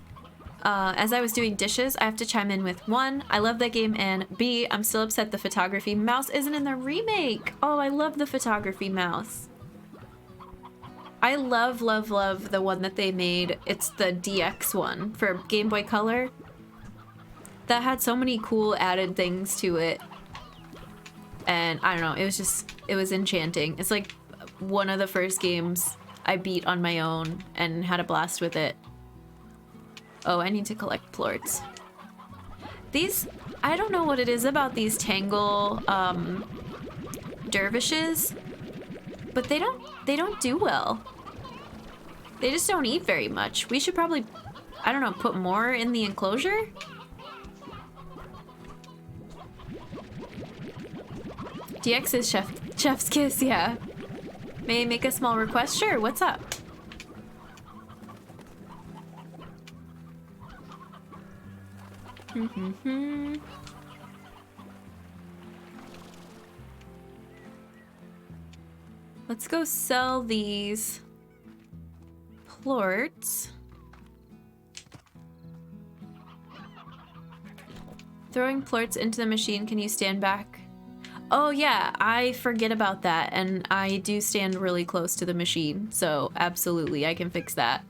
As I was doing dishes, I have to chime in with 1, I love that game, and B, I'm still upset the photography mouse isn't in the remake. Oh, I love the photography mouse. I love, love, love the one that they made. It's the DX one for Game Boy Color. That had so many cool added things to it. And I don't know, it was enchanting. It's like one of the first games I beat on my own and had a blast with it. Oh, I need to collect plorts. These, I don't know what it is about these Tangle dervishes, but they don't do well. They just don't eat very much. We should probably, I don't know, put more in the enclosure? DX is chef's kiss, yeah. May I make a small request? Sure, what's up? Let's go sell these plorts. Throwing plorts into the machine, can you stand back? Oh yeah, I forget about that, and I do stand really close to the machine, so absolutely, I can fix that.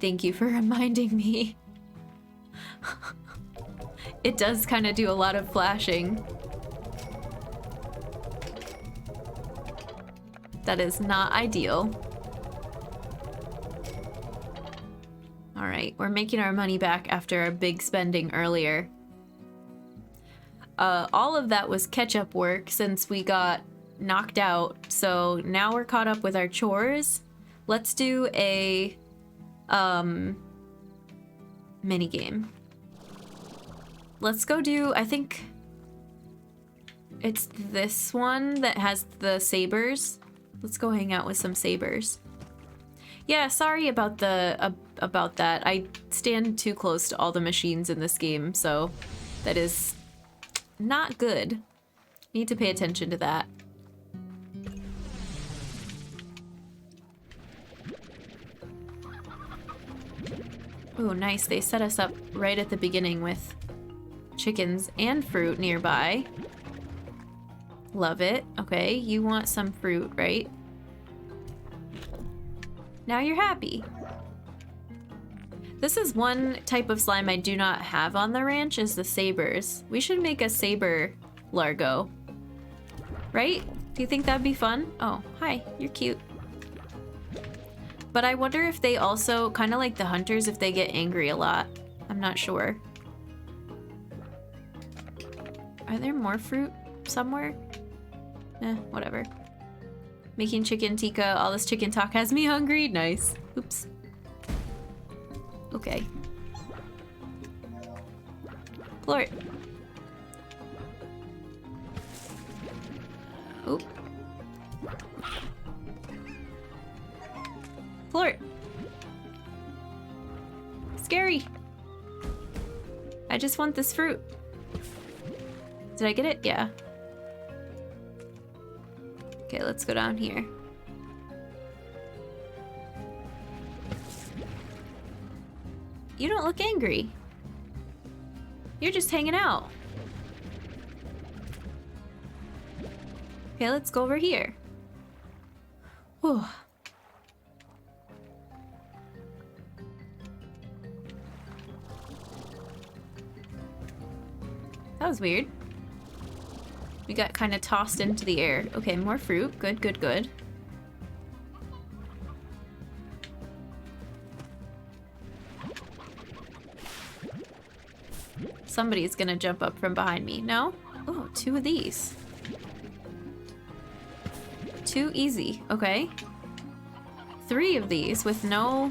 Thank you for reminding me. It does kind of do a lot of flashing. That is not ideal. Alright, we're making our money back after our big spending earlier. All of that was catch-up work since we got knocked out, so now we're caught up with our chores. Let's do a minigame. Let's go do, I think it's this one that has the sabers. Let's go hang out with some sabers. Yeah, sorry about the about that. I stand too close to all the machines in this game, so that is not good. Need to pay attention to that. Ooh, nice. They set us up right at the beginning with chickens and fruit nearby. Love it. Okay, you want some fruit, right? Now you're happy. This is one type of slime I do not have on the ranch, is the sabers. We should make a saber largo. Right? Do you think that'd be fun? Oh, hi. You're cute. But I wonder if they also, kind of like the hunters, if they get angry a lot. I'm not sure. Are there more fruit somewhere? Whatever. Making chicken tikka. All this chicken talk has me hungry. Nice. Oops. Okay. Plort. Oop. Plort. Scary. I just want this fruit. Did I get it? Yeah. Okay, let's go down here. You don't look angry. You're just hanging out. Okay, let's go over here. Whew. That was weird. We got kind of tossed into the air. Okay, more fruit. Good, good, good. Somebody's gonna jump up from behind me. No? Oh, 2 of these. Too easy. Okay. 3 of these with no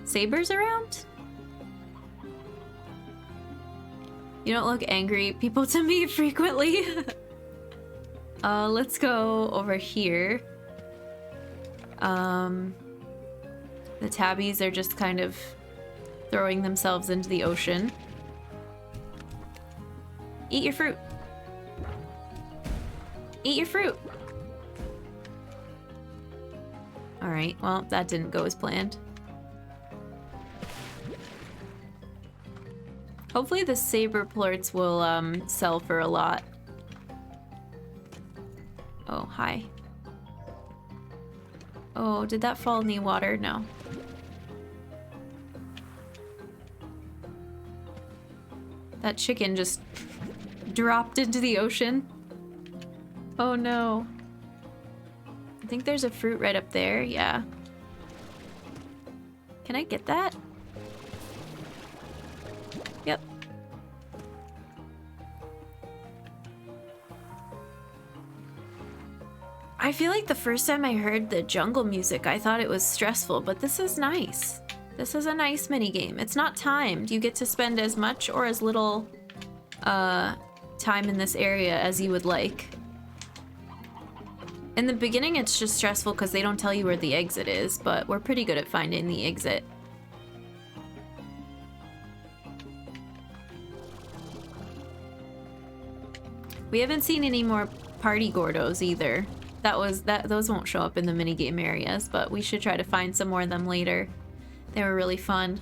sabers around? You don't look angry people to me frequently. Let's go over here. The tabbies are just kind of throwing themselves into the ocean. Eat your fruit. Eat your fruit. Alright, well, that didn't go as planned. Hopefully the saber plorts will sell for a lot. Oh, hi. Oh, did that fall in the water? No. That chicken just dropped into the ocean. Oh no. I think there's a fruit right up there. Yeah. Can I get that? Yep. I feel like the first time I heard the jungle music, I thought it was stressful, but this is nice. This is a nice minigame. It's not timed. You get to spend as much or as little time in this area as you would like. In the beginning, it's just stressful because they don't tell you where the exit is, but we're pretty good at finding the exit. We haven't seen any more party gordos either. Those won't show up in the minigame areas, but we should try to find some more of them later. They were really fun.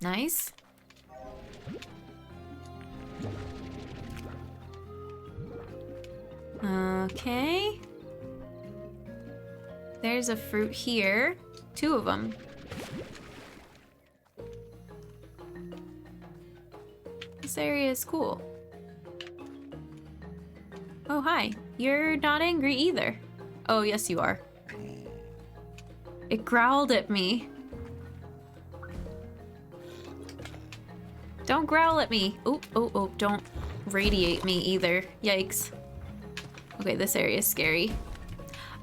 Nice. Okay. There's a fruit here. 2 of them. This area is cool. Oh, hi. You're not angry either. Oh, yes, you are. It growled at me. Don't growl at me. Oh, oh, oh, don't radiate me either. Yikes. Okay, this area is scary.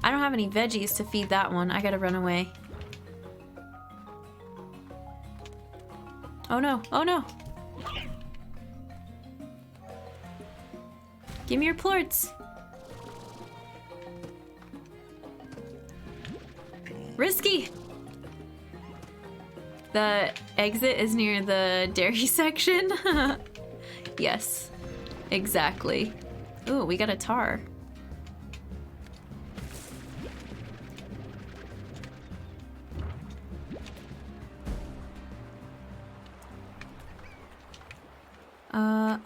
I don't have any veggies to feed that one. I gotta run away. Oh no, oh no. Give me your plorts. Risky. The exit is near the dairy section. Yes, exactly. Ooh, we got a tar.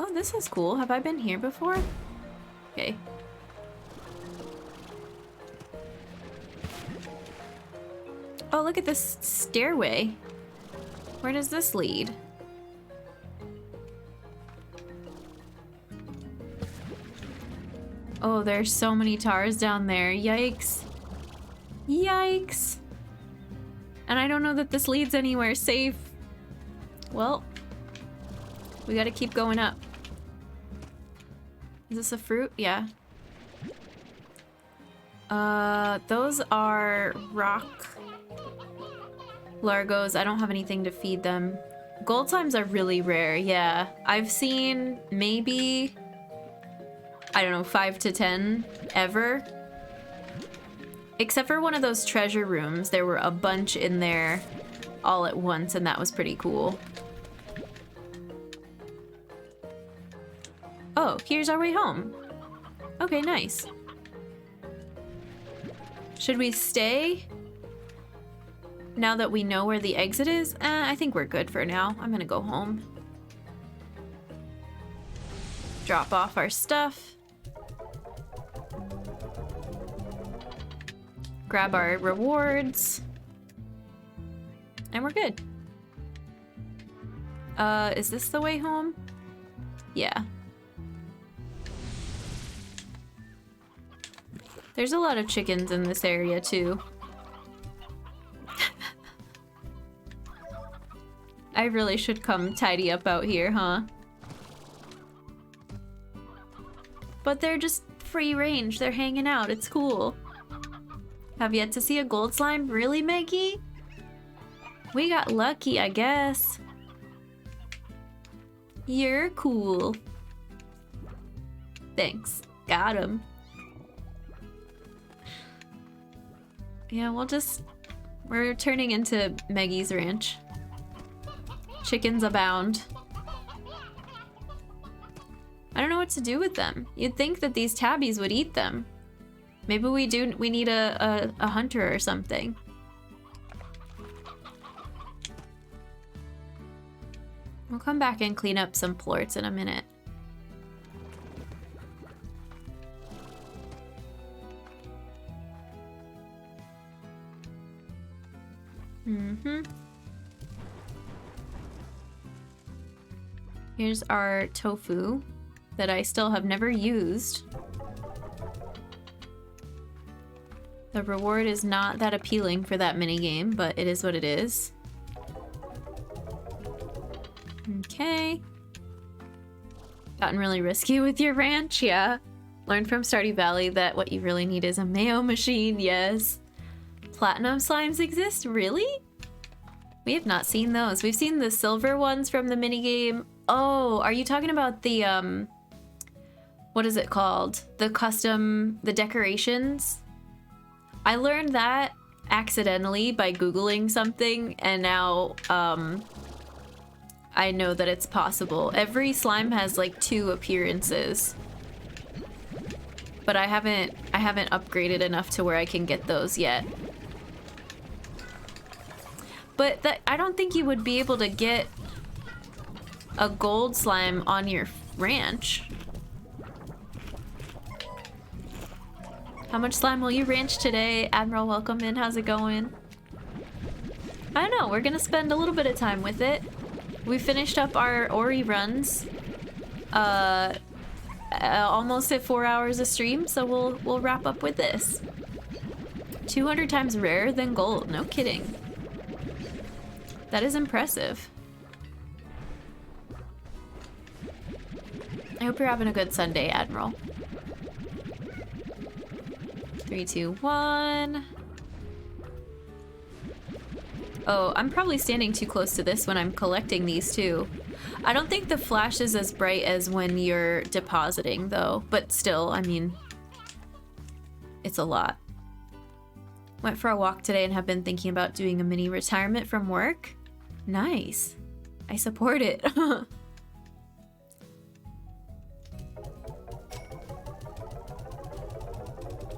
Oh, this is cool. Have I been here before? Okay. Oh, look at this stairway. Where does this lead? Oh, there's so many tars down there. Yikes. Yikes. And I don't know that this leads anywhere safe. Well, we gotta keep going up. Is this a fruit? Yeah. Those are rock largos. I don't have anything to feed them. Gold slimes are really rare, yeah. I've seen maybe, I don't know, 5 to 10 ever. Except for one of those treasure rooms. There were a bunch in there all at once, and that was pretty cool. Oh, here's our way home. Okay, nice. Should we stay? Now that we know where the exit is? I think we're good for now. I'm gonna go home. Drop off our stuff. Grab our rewards. And we're good. Is this the way home? Yeah. There's a lot of chickens in this area, too. I really should come tidy up out here, huh? But they're just free range. They're hanging out. It's cool. Have yet to see a gold slime? Really, Maggie? We got lucky, I guess. You're cool. Thanks. Got him. Yeah, we're turning into Maggie's ranch. Chickens abound. I don't know what to do with them. You'd think that these tabbies would eat them. Maybe we need a hunter or something. We'll come back and clean up some plorts in a minute. Here's our tofu that I still have never used. The reward is not that appealing for that minigame, but it is what it is. Okay. Gotten really risky with your ranch, yeah. Learned from Stardew Valley that what you really need is a mayo machine, yes. Platinum slimes exist? Really? We have not seen those. We've seen the silver ones from the minigame. Oh, are you talking about the, what is it called? The decorations? I learned that accidentally by Googling something, and now, I know that it's possible. Every slime has like 2 appearances. But I haven't upgraded enough to where I can get those yet. But I don't think you would be able to get a gold slime on your ranch. How much slime will you ranch today? Admiral, welcome in. How's it going? I don't know. We're gonna spend a little bit of time with it. We finished up our Ori runs. Almost at 4 hours a stream, so we'll wrap up with this. 200 times rarer than gold. No kidding. That is impressive. I hope you're having a good Sunday, Admiral. 3, 2, 1. Oh, I'm probably standing too close to this when I'm collecting these too. I don't think the flash is as bright as when you're depositing though, but still, I mean, it's a lot. Went for a walk today and have been thinking about doing a mini retirement from work. Nice. I support it.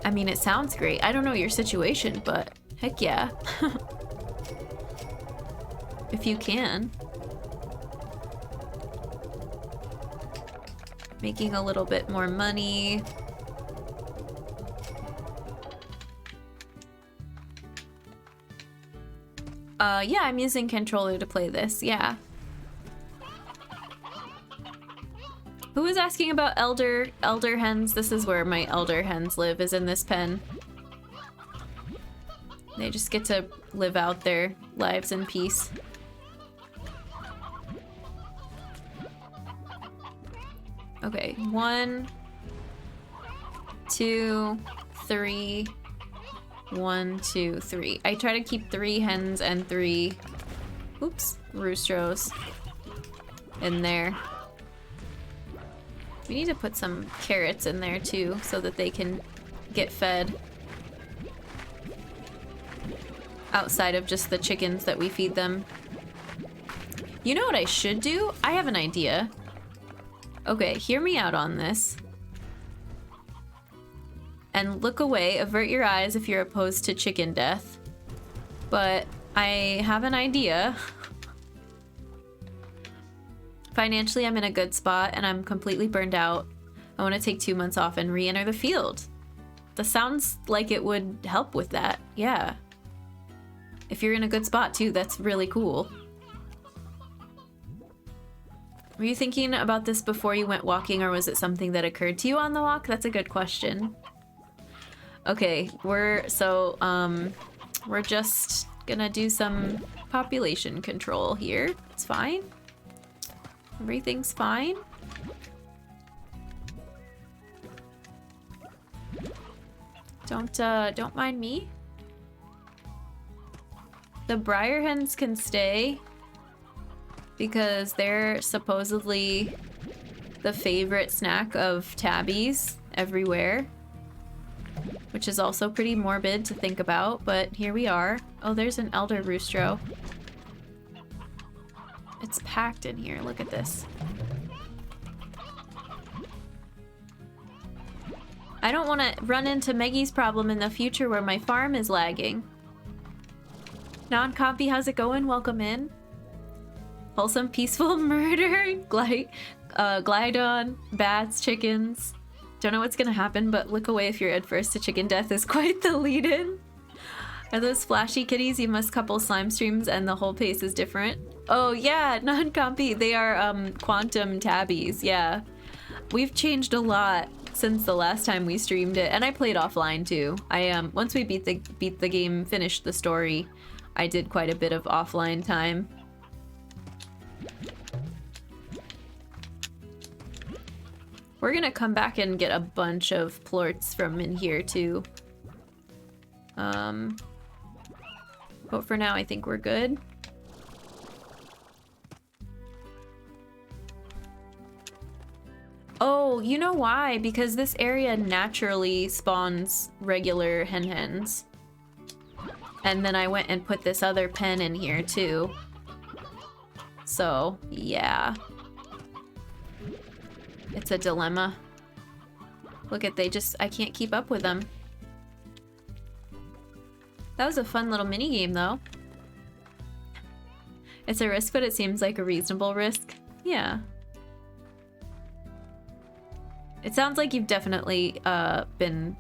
I mean, it sounds great. I don't know your situation, but heck yeah. If you can. Making a little bit more money. Yeah, I'm using controller to play this, yeah. Who was asking about elder hens? This is where my elder hens live, is in this pen. They just get to live out their lives in peace. Okay, 1, 2, 3. 1, 2, 3. I try to keep 3 hens and 3, roosters in there. We need to put some carrots in there too, so that they can get fed. Outside of just the chickens that we feed them. You know what I should do? I have an idea. Okay, hear me out on this. And look away, avert your eyes if you're opposed to chicken death. But I have an idea. Financially, I'm in a good spot and I'm completely burned out. I want to take 2 months off and re-enter the field. That sounds like it would help with that, yeah. If you're in a good spot too, that's really cool. Were you thinking about this before you went walking, or was it something that occurred to you on the walk? That's a good question. Okay, we're just gonna do some population control here. It's fine. Everything's fine. Don't mind me. The briar hens can stay because they're supposedly the favorite snack of tabbies everywhere, which is also pretty morbid to think about, but here we are. Oh, there's an elder roostro. It's packed in here. Look at this. I don't want to run into Maggie's problem in the future where my farm is lagging. Non-compy, how's it going? Welcome in. Wholesome, peaceful murder. Glidon, bats, chickens. Don't know what's gonna happen, but look away if you're adverse to chicken death is quite the lead-in. Are those flashy kitties? You must couple slime streams and the whole pace is different. Oh yeah, non-compy. They are quantum tabbies, yeah. We've changed a lot since the last time we streamed it, and I played offline too. Once we beat the game, finished the story, I did quite a bit of offline time. We're gonna come back and get a bunch of plorts from in here too. But for now, I think we're good. Oh, you know why? Because this area naturally spawns regular hens. And then I went and put this other pen in here too. So, yeah. It's a dilemma. Look at, I can't keep up with them. That was a fun little mini game though. It's a risk, but it seems like a reasonable risk. Yeah. It sounds like you've definitely been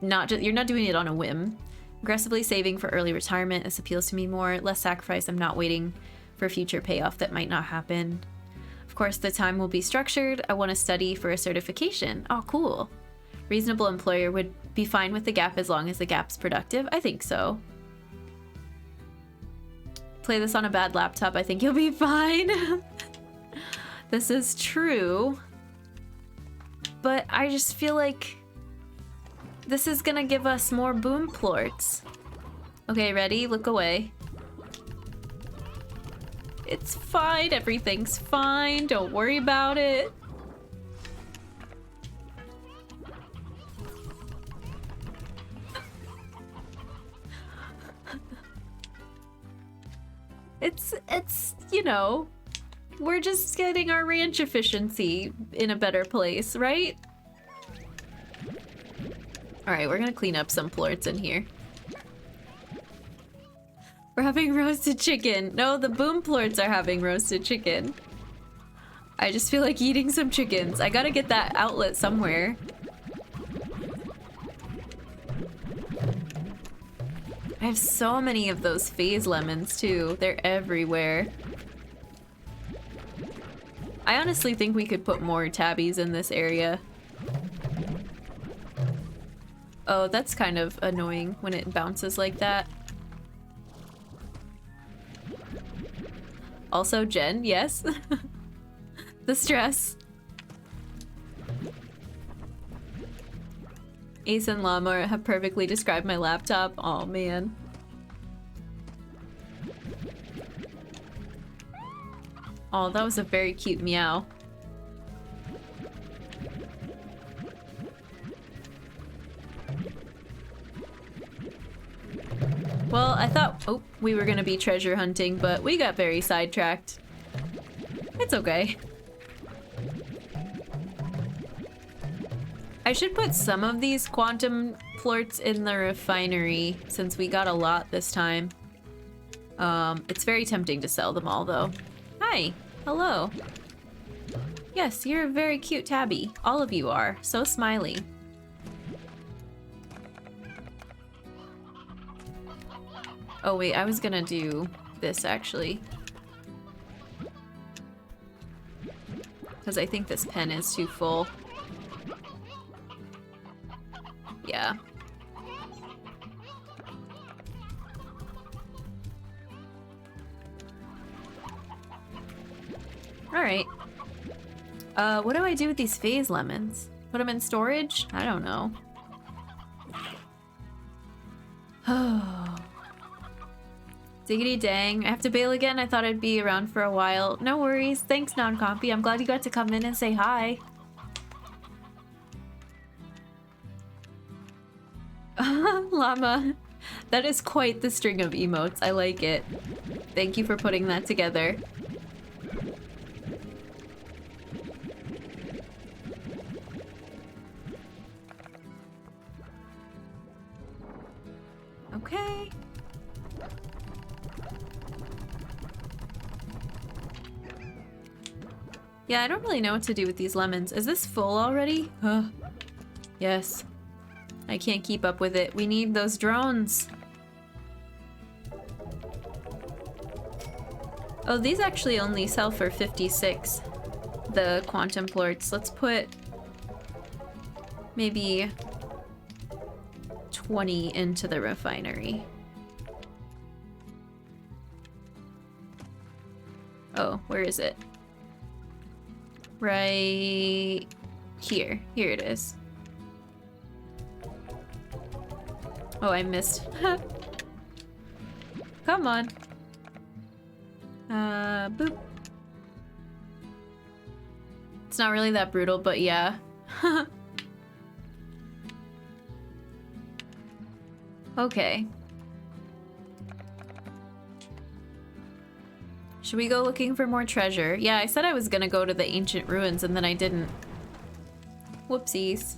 you're not doing it on a whim. Aggressively saving for early retirement. This appeals to me more. Less sacrifice. I'm not waiting for future payoff that might not happen. Of course, the time will be structured. I want to study for a certification. Oh, cool. Reasonable employer would be fine with the gap as long as the gap's productive. I think so. Play this on a bad laptop. I think you'll be fine. This is true. But I just feel like this is gonna give us more boom plorts. Okay, ready? Look away. It's fine. Everything's fine. Don't worry about it. It's, you know, we're just getting our ranch efficiency in a better place, right? All right, we're gonna clean up some plorts in here. We're having roasted chicken. No, the boom plorts are having roasted chicken. I just feel like eating some chickens. I gotta get that outlet somewhere. I have so many of those phase lemons too. They're everywhere. I honestly think we could put more tabbies in this area. Oh, that's kind of annoying when it bounces like that. Also, Jen, yes. The stress. Ace and Llama have perfectly described my laptop. Oh man. Oh, that was a very cute meow. Well, I thought we were gonna be treasure hunting, but we got very sidetracked. It's okay. I should put some of these quantum plorts in the refinery since we got a lot this time. It's very tempting to sell them all though. Hi, hello. Yes, you're a very cute tabby. All of you are. So smiley. Oh wait, I was gonna do this actually. Because I think this pen is too full. Yeah. Alright. What do I do with these phase lemons? Put them in storage? I don't know. Oh. Diggity dang. I have to bail again. I thought I'd be around for a while. No worries. Thanks, non-compy. I'm glad you got to come in and say hi. Llama. That is quite the string of emotes. I like it. Thank you for putting that together. Okay. Yeah, I don't really know what to do with these lemons. Is this full already? Huh. Yes. I can't keep up with it. We need those drones. Oh, these actually only sell for 56. The quantum plorts. Let's put maybe 20 into the refinery. Oh, where is it? Right here. Here it is. Oh, I missed. Come on. Boop. It's not really that brutal, but yeah. Okay. Should we go looking for more treasure? Yeah, I said I was gonna go to the ancient ruins and then I didn't. Whoopsies.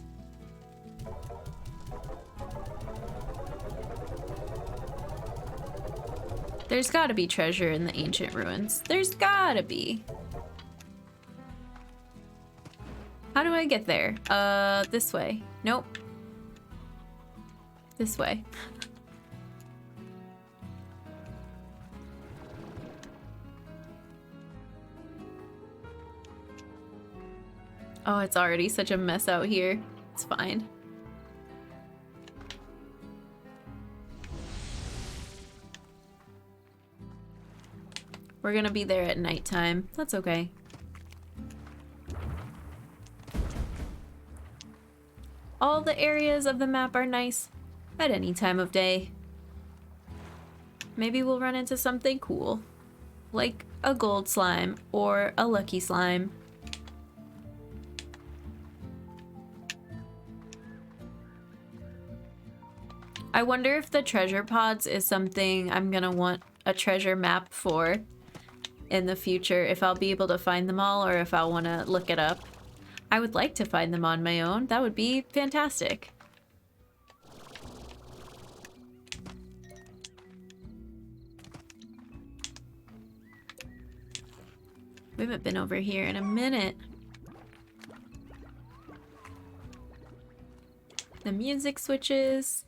There's gotta be treasure in the ancient ruins. There's gotta be. How do I get there? This way. Nope. This way. Oh, it's already such a mess out here. It's fine. We're gonna be there at nighttime. That's okay. All the areas of the map are nice at any time of day. Maybe we'll run into something cool, like a gold slime or a lucky slime. I wonder if the treasure pods is something I'm gonna want a treasure map for in the future, if I'll be able to find them all or if I'll want to look it up. I would like to find them on my own. That would be fantastic. We haven't been over here in a minute. The music switches.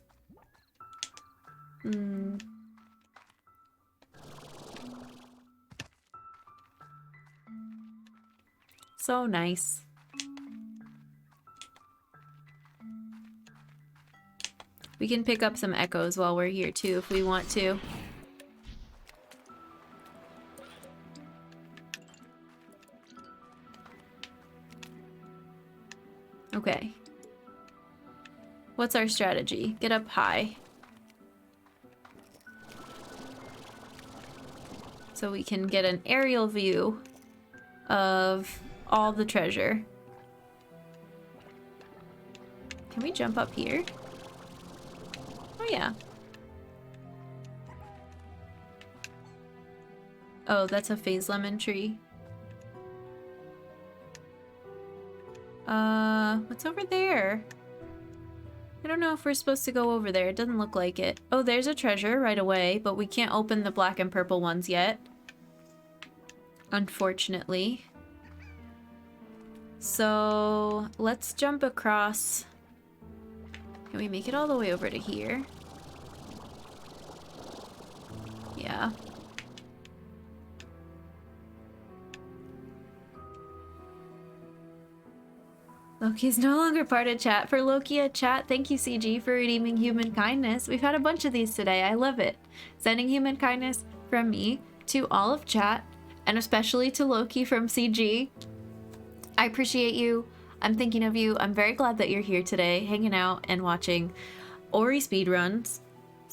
So nice. We can pick up some echoes while we're here too if we want to. Okay. What's our strategy? Get up high. So we can get an aerial view of all the treasure. Can we jump up here? Oh yeah. Oh, that's a phase lemon tree. What's over there? I don't know if we're supposed to go over there. It doesn't look like it. Oh, there's a treasure right away, but we can't open the black and purple ones yet. Unfortunately. So let's jump across. Can we make it all the way over to here? Yeah. Loki's no longer part of chat. For Lokia chat, thank you CG for redeeming human kindness. We've had a bunch of these today. I love it. Sending human kindness from me to all of chat, and especially to Loki from CG. I appreciate you. I'm thinking of you. I'm very glad that you're here today, hanging out and watching Ori speedruns.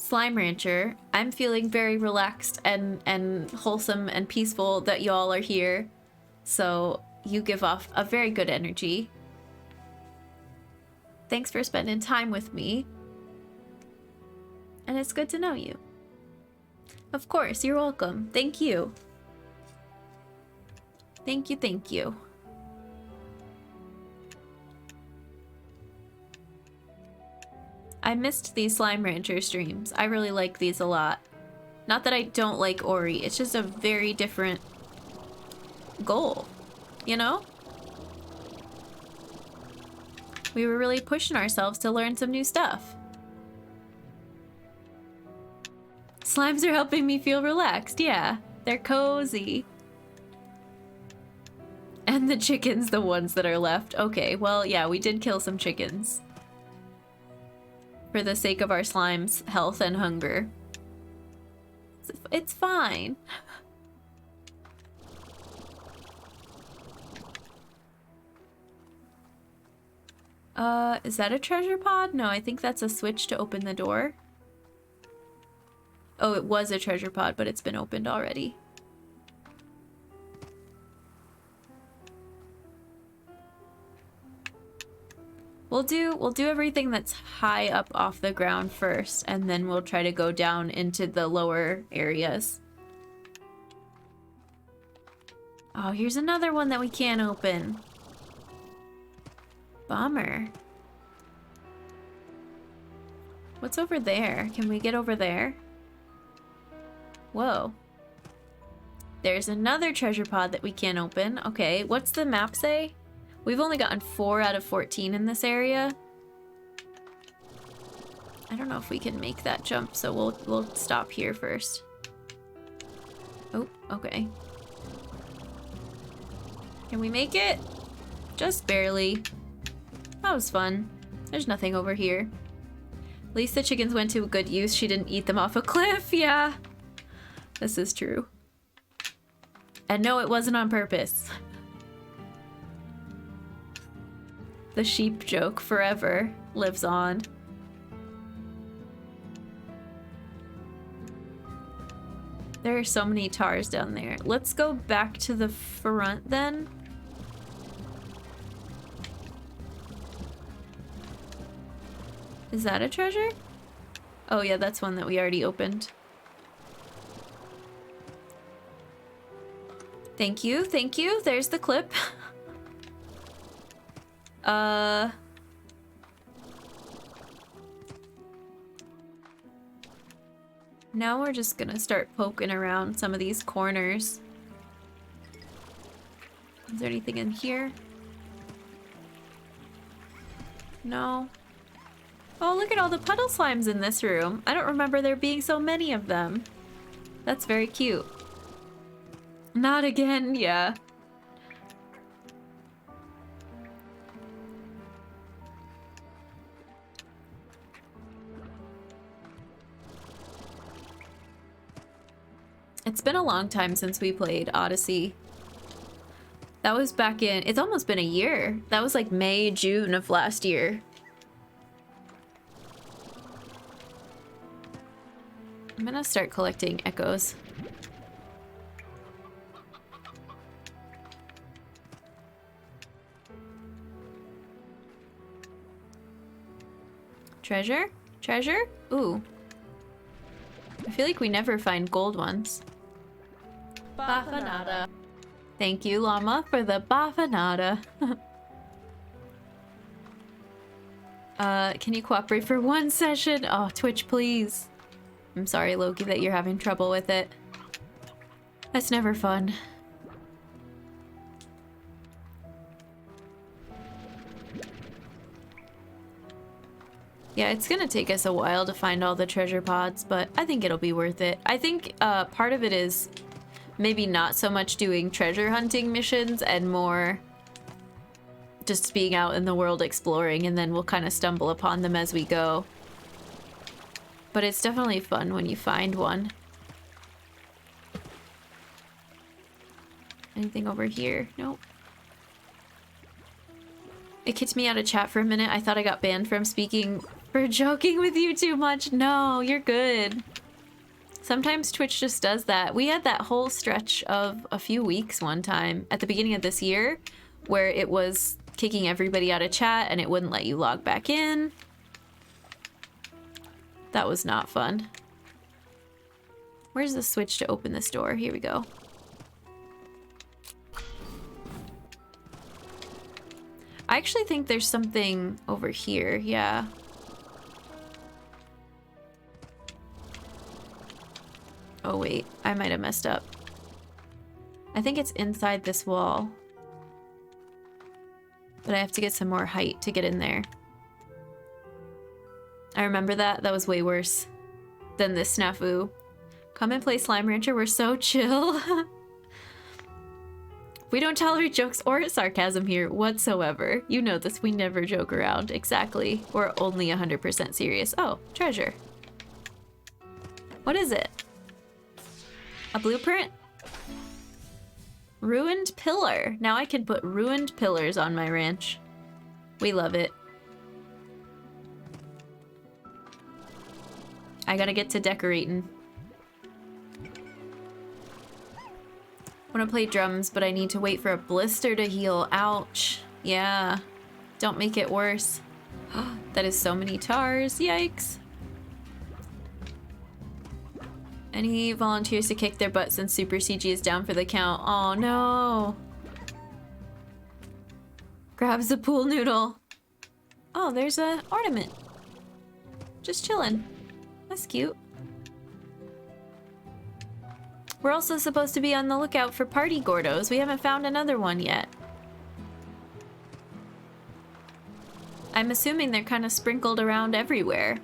Slime Rancher, I'm feeling very relaxed and wholesome and peaceful that y'all are here. So you give off a very good energy. Thanks for spending time with me. And it's good to know you. Of course, you're welcome. Thank you. Thank you, thank you. I missed these Slime Rancher streams. I really like these a lot. Not that I don't like Ori, it's just a very different goal, you know? We were really pushing ourselves to learn some new stuff. Slimes are helping me feel relaxed, yeah. They're cozy. And the chickens, the ones that are left. Okay, well, yeah, we did kill some chickens. For the sake of our slime's health and hunger. It's fine. Is that a treasure pod? No, I think that's a switch to open the door. Oh, it was a treasure pod, but it's been opened already. We'll do everything that's high up off the ground first, and then we'll try to go down into the lower areas. Oh, here's another one that we can't open. Bummer. What's over there? Can we get over there? Whoa. There's another treasure pod that we can't open. Okay, what's the map say? We've only gotten 4 out of 14 in this area. I don't know if we can make that jump, so we'll stop here first. Oh, okay. Can we make it? Just barely. That was fun. There's nothing over here. At least the chickens went to a good use. She didn't eat them off a cliff. Yeah. This is true. And no, it wasn't on purpose. The sheep joke forever lives on. There are so many tars down there. Let's go back to the front then. Is that a treasure? Oh yeah, that's one that we already opened. Thank you, thank you. There's the clip. Now we're just gonna start poking around some of these corners. Is there anything in here? No. Oh, look at all the puddle slimes in this room. I don't remember there being so many of them. That's very cute. Not again, yeah. It's been a long time since we played Odyssey. That was back in... It's almost been a year. That was like May, June of last year. I'm gonna start collecting echoes. Treasure? Treasure? Ooh. I feel like we never find gold ones. Bafanada. Thank you, llama, for the bafanada. Can you cooperate for one session? Oh, Twitch, please. I'm sorry, Loki, that you're having trouble with it. That's never fun. Yeah, it's gonna take us a while to find all the treasure pods, but I think it'll be worth it. I think part of it is maybe not so much doing treasure hunting missions and more just being out in the world exploring, and then we'll kind of stumble upon them as we go. But it's definitely fun when you find one. Anything over here? Nope. It kicked me out of chat for a minute. I thought I got banned from speaking For joking with you too much. No, you're good. Sometimes Twitch just does that. We had that whole stretch of a few weeks one time at the beginning of this year where it was kicking everybody out of chat and it wouldn't let you log back in. That was not fun. Where's the switch to open this door? Here we go. I actually think there's something over here, yeah. Oh wait, I might have messed up. I think it's inside this wall. But I have to get some more height to get in there. I remember that. That was way worse than this snafu. Come and play Slime Rancher. We're so chill. We don't tolerate jokes or sarcasm here whatsoever. You know this. We never joke around. Exactly. We're only 100% serious. Oh, treasure. What is it? A blueprint? Ruined pillar. Now I can put ruined pillars on my ranch. We love it. I gotta get to decorating. I want to play drums, but I need to wait for a blister to heal. Ouch. Yeah. Don't make it worse. That is so many tars. Yikes. Any volunteers to kick their butt since Super CG is down for the count? Oh no. Grabs a pool noodle. Oh, there's an ornament. Just chilling. That's cute. We're also supposed to be on the lookout for party Gordos. We haven't found another one yet. I'm assuming they're kind of sprinkled around everywhere.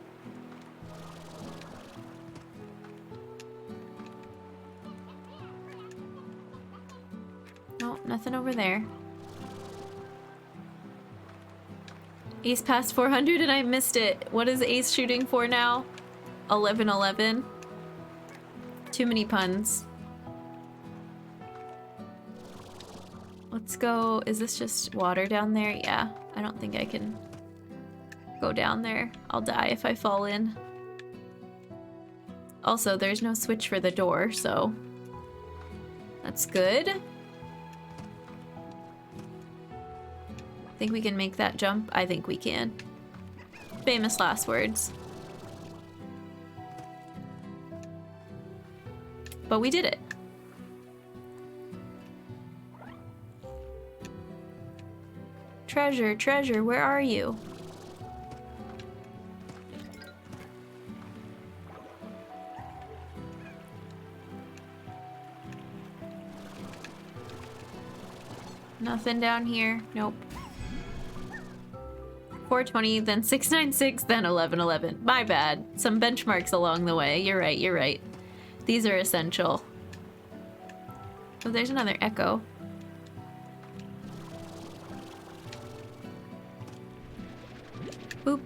No, nothing over there. Ace passed 400 and I missed it. What is Ace shooting for now? 1111. Too many puns. Let's go. Is this just water down there? Yeah, I don't think I can go down there. I'll die if I fall in. Also, there's no switch for the door, so that's good. Think we can make that jump? I think we can. Famous last words. But we did it. Treasure, treasure, where are you? Nothing down here. Nope. 420, then 696, then 1111. My bad. Some benchmarks along the way. You're right, you're right. These are essential. Oh, there's another echo. Boop.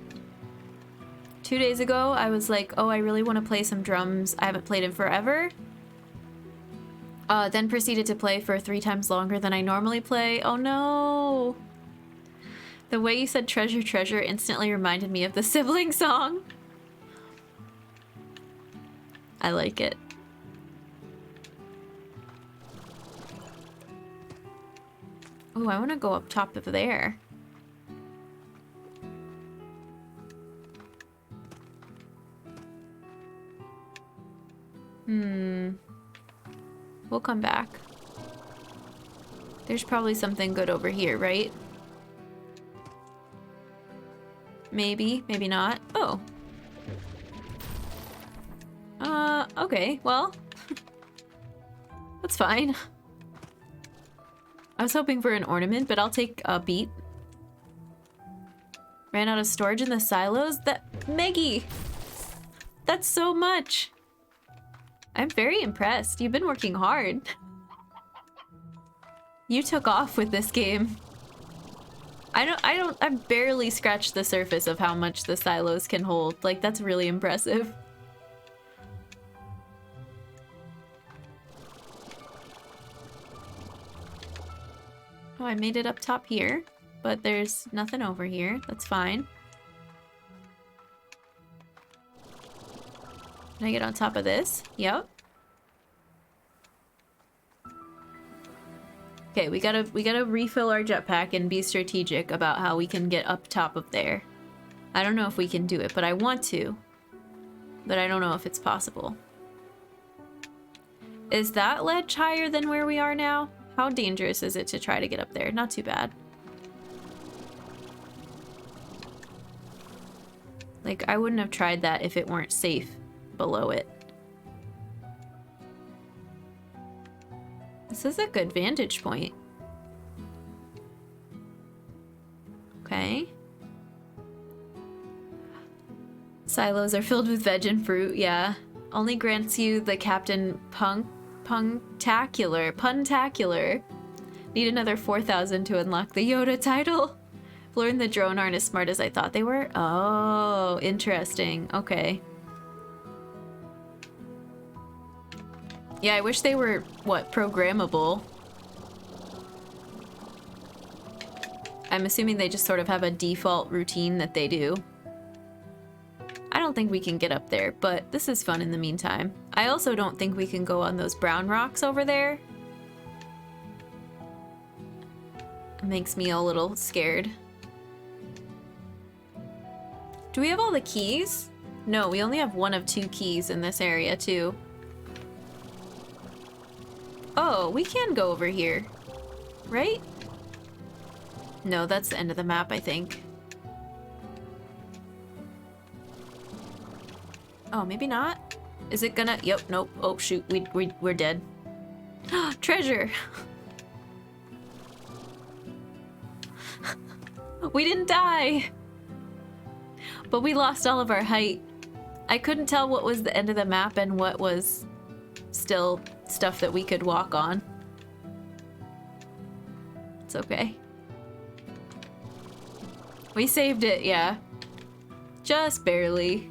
2 days ago, I was like, oh, I really want to play some drums. I haven't played in forever. Then proceeded to play for 3 times longer than I normally play. Oh no! The way you said treasure, treasure instantly reminded me of the sibling song. I like it. Oh, I want to go up top of there. We'll come back. There's probably something good over here, right? Maybe, maybe not. Oh. Okay, well. That's fine. I was hoping for an ornament, but I'll take a beat. Ran out of storage in the silos? Meggie! That's so much! I'm very impressed. You've been working hard. You took off with this game. I've barely scratched the surface of how much the silos can hold. Like, that's really impressive. Oh, I made it up top here, but there's nothing over here. That's fine. Can I get on top of this? Yep. Okay, we gotta refill our jetpack and be strategic about how we can get up top of there. I don't know if we can do it, but I want to. But I don't know if it's possible. Is that ledge higher than where we are now? How dangerous is it to try to get up there? Not too bad. Like, I wouldn't have tried that if it weren't safe below it. This is a good vantage point. Okay. Silos are filled with veg and fruit, yeah. Only grants you the Captain Puntacular. Need another 4,000 to unlock the Yoda title. Floor and the drone aren't as smart as I thought they were. Oh, interesting. Okay. Yeah, I wish they were, what, programmable. I'm assuming they just sort of have a default routine that they do. I don't think we can get up there, but this is fun in the meantime. I also don't think we can go on those brown rocks over there. It makes me a little scared. Do we have all the keys? No, we only have one of 2 keys in this area, too. Oh, we can go over here, right? No, that's the end of the map, I think. Oh, maybe not? Is it gonna... Yep, nope. Oh, shoot. We're dead. Treasure! We didn't die! But we lost all of our height. I couldn't tell what was the end of the map and what was still stuff that we could walk on. It's okay. We saved it, yeah. Just barely.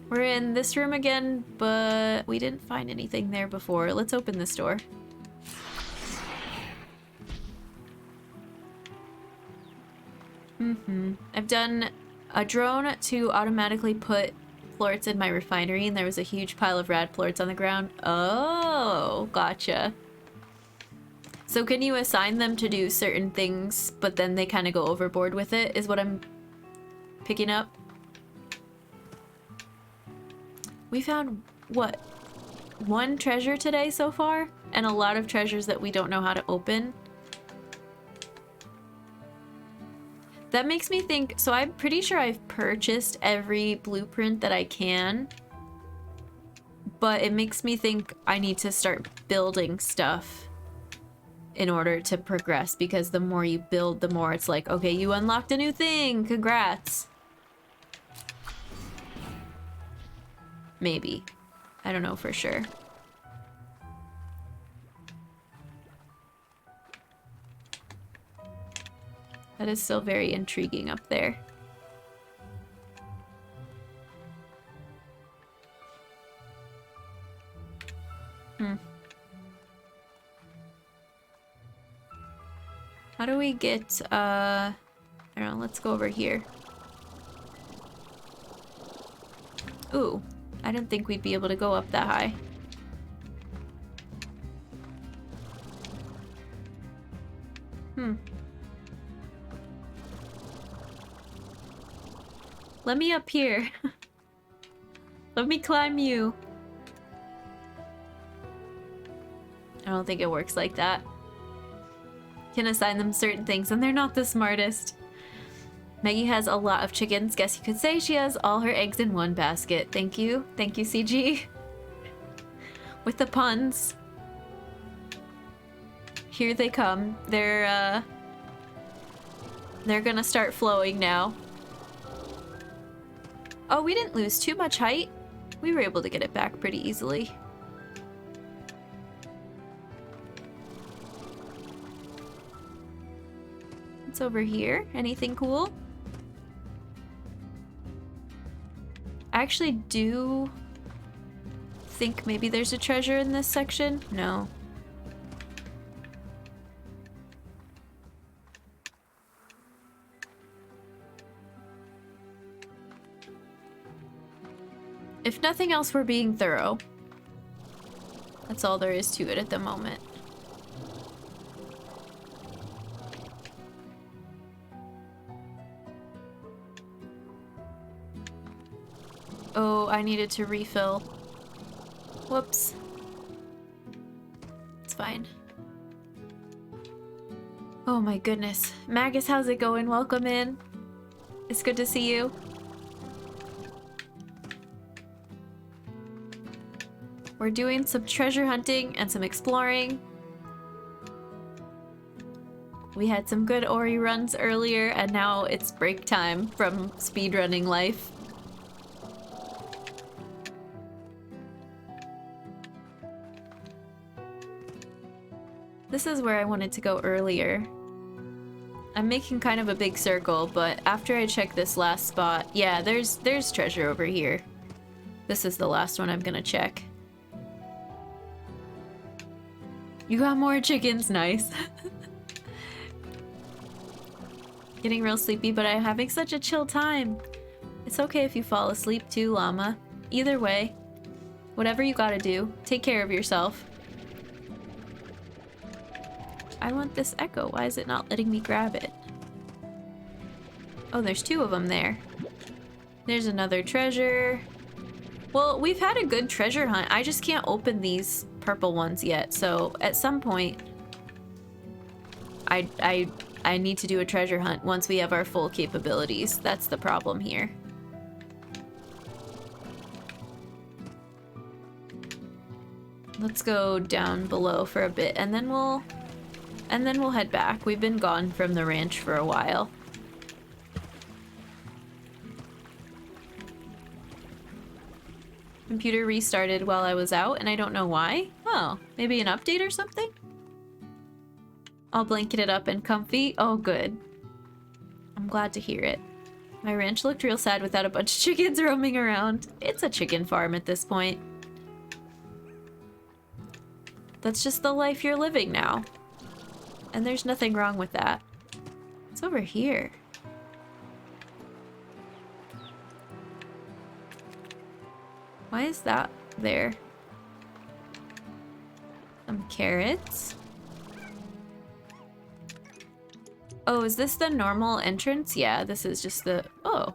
We're in this room again, but we didn't find anything there before. Let's open this door. I've done a drone to automatically put plorts in my refinery, and there was a huge pile of rad plorts on the ground. Oh, gotcha. So can you assign them to do certain things, but then they kind of go overboard with it, is what I'm picking up? We found, what, 1 treasure today so far? And a lot of treasures that we don't know how to open. That makes me think, so I'm pretty sure I've purchased every blueprint that I can. But it makes me think I need to start building stuff in order to progress, because the more you build, the more it's like, okay, you unlocked a new thing, congrats. Maybe. I don't know for sure. That is still very intriguing up there. How do we get, I don't know, let's go over here. Ooh, I didn't think we'd be able to go up that high. Let me up here. Let me climb you. I don't think it works like that. Can assign them certain things and they're not the smartest. Maggie has a lot of chickens. Guess you could say she has all her eggs in one basket. Thank you. Thank you, CG. With the puns. Here they come. They're gonna start flowing now. Oh, we didn't lose too much height. We were able to get it back pretty easily. What's over here? Anything cool? I actually do think maybe there's a treasure in this section. No. If nothing else, we're being thorough. That's all there is to it at the moment. Oh, I needed to refill. Whoops. It's fine. Oh my goodness. Magus, how's it going? Welcome in. It's good to see you. We're doing some treasure hunting and some exploring. We had some good Ori runs earlier, and now it's break time from speedrunning life. This is where I wanted to go earlier. I'm making kind of a big circle, but after I check this last spot, yeah, there's treasure over here. This is the last one I'm gonna check. You got more chickens, nice. Getting real sleepy, but I'm having such a chill time. It's okay if you fall asleep too, llama. Either way, whatever you gotta do, take care of yourself. I want this echo. Why is it not letting me grab it? Oh, there's two of them there. There's another treasure. Well, we've had a good treasure hunt. I just can't open these purple ones yet, so at some point I need to do a treasure hunt once we have our full capabilities. That's the problem here. Let's go down below for a bit and then we'll head back. We've been gone from the ranch for a while. Computer restarted while I was out, and I don't know why. Oh, maybe an update or something? All blanketed up and comfy. Oh, good. I'm glad to hear it. My ranch looked real sad without a bunch of chickens roaming around. It's a chicken farm at this point. That's just the life you're living now. And there's nothing wrong with that. It's over here. Why is that there? Some carrots. Oh, is this the normal entrance? Yeah, this is just the... Oh.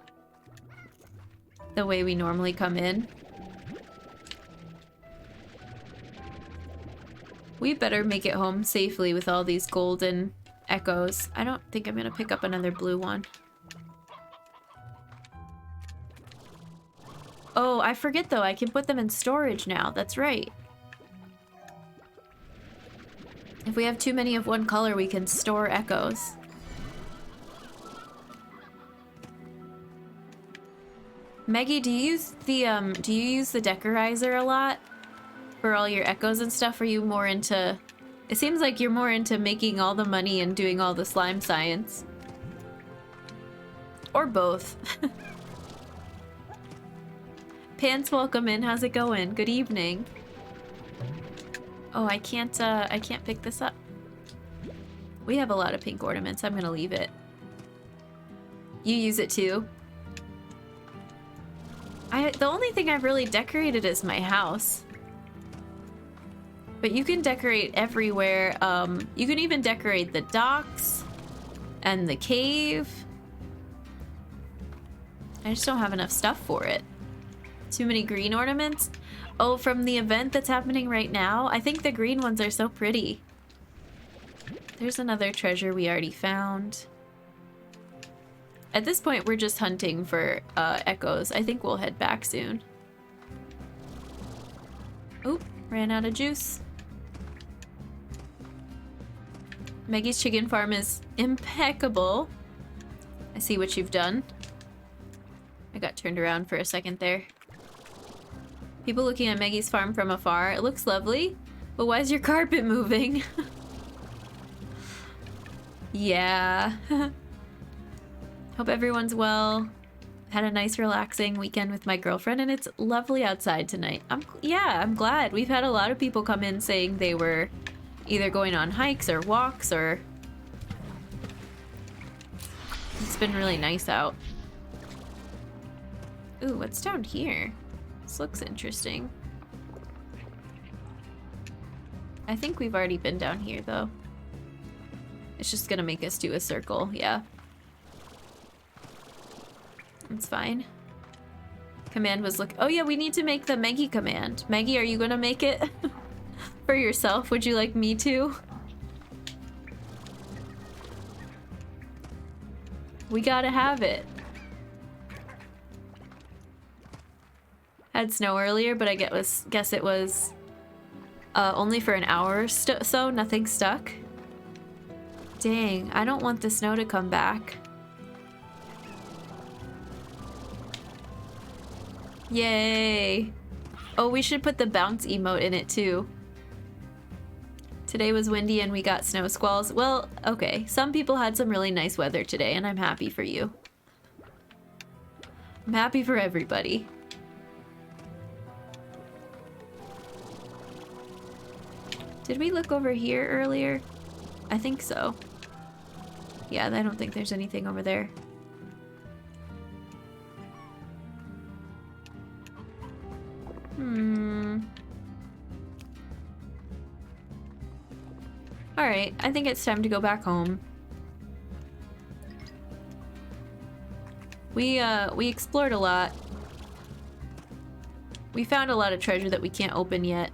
The way we normally come in. We better make it home safely with all these golden echoes. I don't think I'm gonna pick up another blue one. Oh, I forget though, I can put them in storage now. That's right. If we have too many of one color, we can store echoes. Maggie, do you use the decorizer a lot for all your echoes and stuff? Are you more into... It seems like you're more into making all the money and doing all the slime science. Or both. Pants, welcome in. How's it going? Good evening. Oh, I can't pick this up. We have a lot of pink ornaments. I'm gonna leave it. You use it too? The only thing I've really decorated is my house. But you can decorate everywhere. You can even decorate the docks and the cave. I just don't have enough stuff for it. Too many green ornaments? Oh, from the event that's happening right now? I think the green ones are so pretty. There's another treasure we already found. At this point, we're just hunting for echoes. I think we'll head back soon. Oop, ran out of juice. Maggie's chicken farm is impeccable. I see what you've done. I got turned around for a second there. People looking at Maggie's farm from afar. It looks lovely, but why is your carpet moving? Yeah. Hope everyone's well. Had a nice relaxing weekend with my girlfriend and it's lovely outside tonight. I'm glad. We've had a lot of people come in saying they were either going on hikes or walks or... It's been really nice out. Ooh, what's down here? This looks interesting. I think we've already been down here, though. It's just gonna make us do a circle, yeah. It's fine. Command was oh yeah, we need to make the Maggie command. Maggie, are you gonna make it? For yourself? Would you like me to? We gotta have it. Had snow earlier, but I guess it was only for an hour or so, nothing stuck. Dang, I don't want the snow to come back. Yay! Oh, we should put the bounce emote in it too. Today was windy and we got snow squalls. Well, okay, some people had some really nice weather today and I'm happy for you. I'm happy for everybody. Did we look over here earlier? I think so. Yeah, I don't think there's anything over there. Alright, I think it's time to go back home. We explored a lot. We found a lot of treasure that we can't open yet.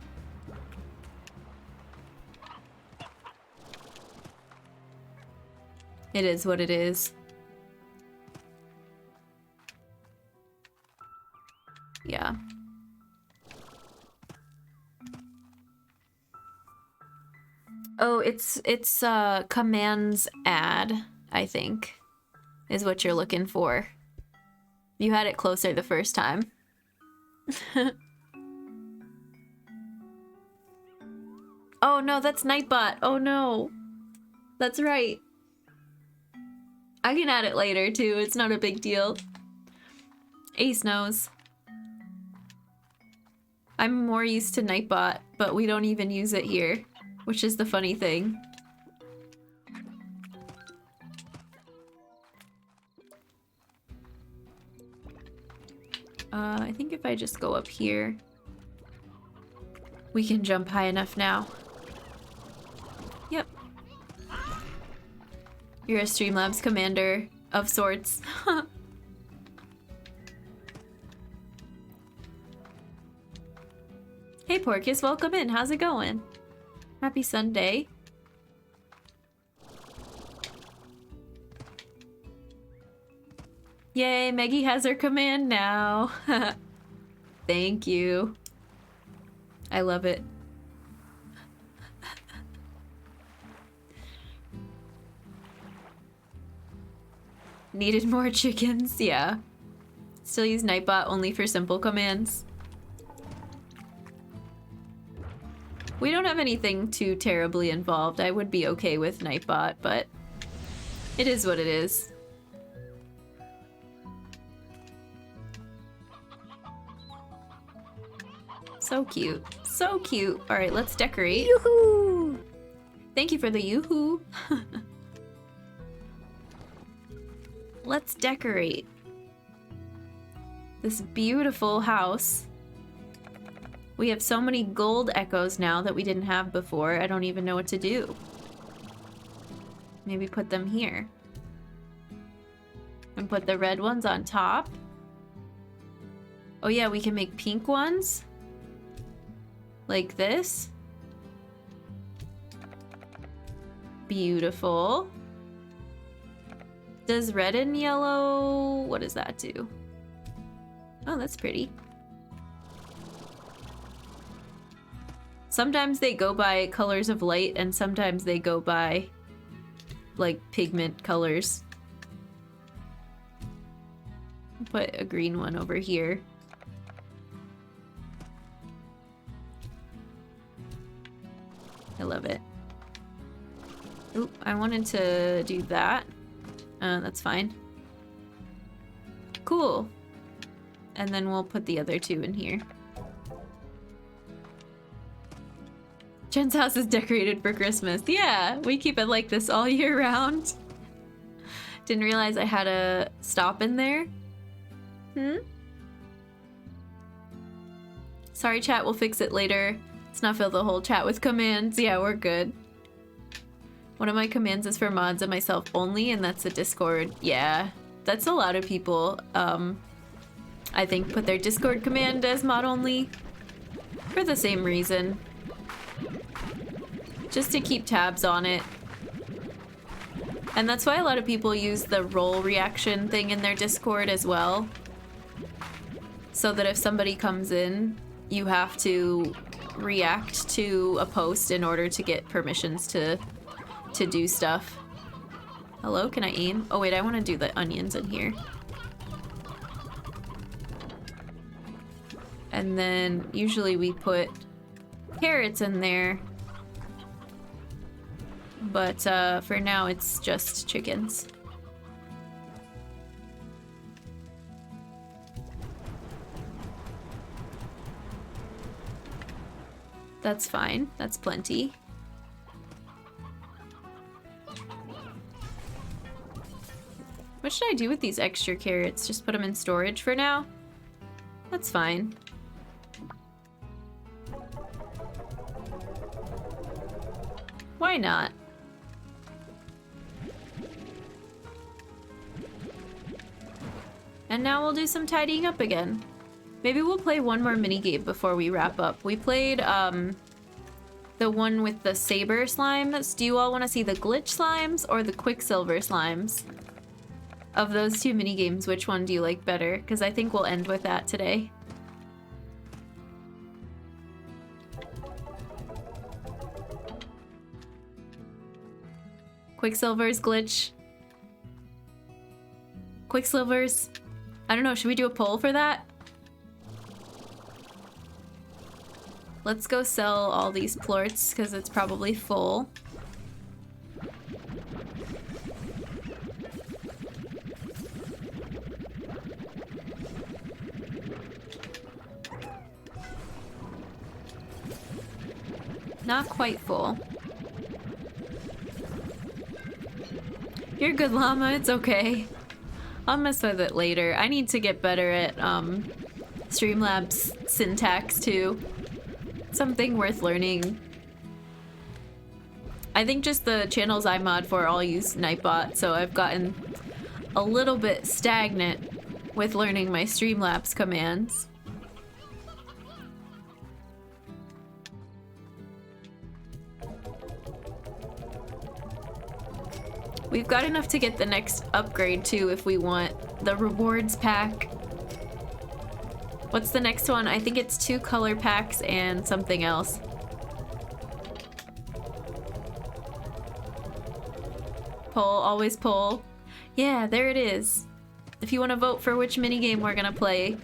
It is what it is. Yeah. Oh, it's commands add, I think, is what you're looking for. You had it closer the first time. Oh no, that's Nightbot. Oh no. That's right. I can add it later too, it's not a big deal. Ace knows. I'm more used to Nightbot, but we don't even use it here, which is the funny thing. I think if I just go up here, we can jump high enough now. Yep. You're a Streamlabs commander of sorts. Hey Porcus, welcome in. How's it going? Happy Sunday. Yay, Maggie has her command now. Thank you. I love it. Needed more chickens, yeah. Still use Nightbot only for simple commands. We don't have anything too terribly involved. I would be okay with Nightbot, but it is what it is. So cute. So cute. All right, let's decorate. Yoo-hoo! Thank you for the yoo-hoo. Let's decorate this beautiful house. We have so many gold echoes now that we didn't have before. I don't even know what to do. Maybe put them here. And put the red ones on top. Oh yeah, we can make pink ones. Like this. Beautiful. Does red and yellow... what does that do? Oh, that's pretty. Sometimes they go by colors of light and sometimes they go by like pigment colors. Put a green one over here. I love it. Oop, I wanted to do that. That's fine. Cool. And then we'll put the other two in here. Jen's house is decorated for Christmas. Yeah, we keep it like this all year round. Didn't realize I had a stop in there. Sorry, chat, we'll fix it later. Let's not fill the whole chat with commands. Yeah, we're good. One of my commands is for mods and myself only, and that's the Discord. Yeah, that's a lot of people, I think, put their Discord command as mod only for the same reason. Just to keep tabs on it. And that's why a lot of people use the roll reaction thing in their Discord as well. So that if somebody comes in, you have to react to a post in order to get permissions to do stuff. Hello, can I aim? Oh wait, I want to do the onions in here. And then usually we put carrots in there. But for now it's just chickens. That's fine, that's plenty. What should I do with these extra carrots? Just put them in storage for now? That's fine. Why not? And now we'll do some tidying up again. Maybe we'll play one more minigame before we wrap up. We played the one with the saber slimes. Do you all want to see the glitch slimes or the quicksilver slimes? Of those two minigames, which one do you like better? Because I think we'll end with that today. Quicksilver's glitch. Quicksilver's. I don't know, should we do a poll for that? Let's go sell all these plorts because it's probably full. Not quite full. You're good, llama, it's okay. I'll mess with it later. I need to get better at Streamlabs syntax too. Something worth learning. I think just the channels I mod for all use Nightbot, so I've gotten a little bit stagnant with learning my Streamlabs commands. We've got enough to get the next upgrade too if we want the rewards pack. What's the next one? I think it's 2 color packs and something else. Poll, always poll. Yeah, there it is. If you want to vote for which minigame we're gonna play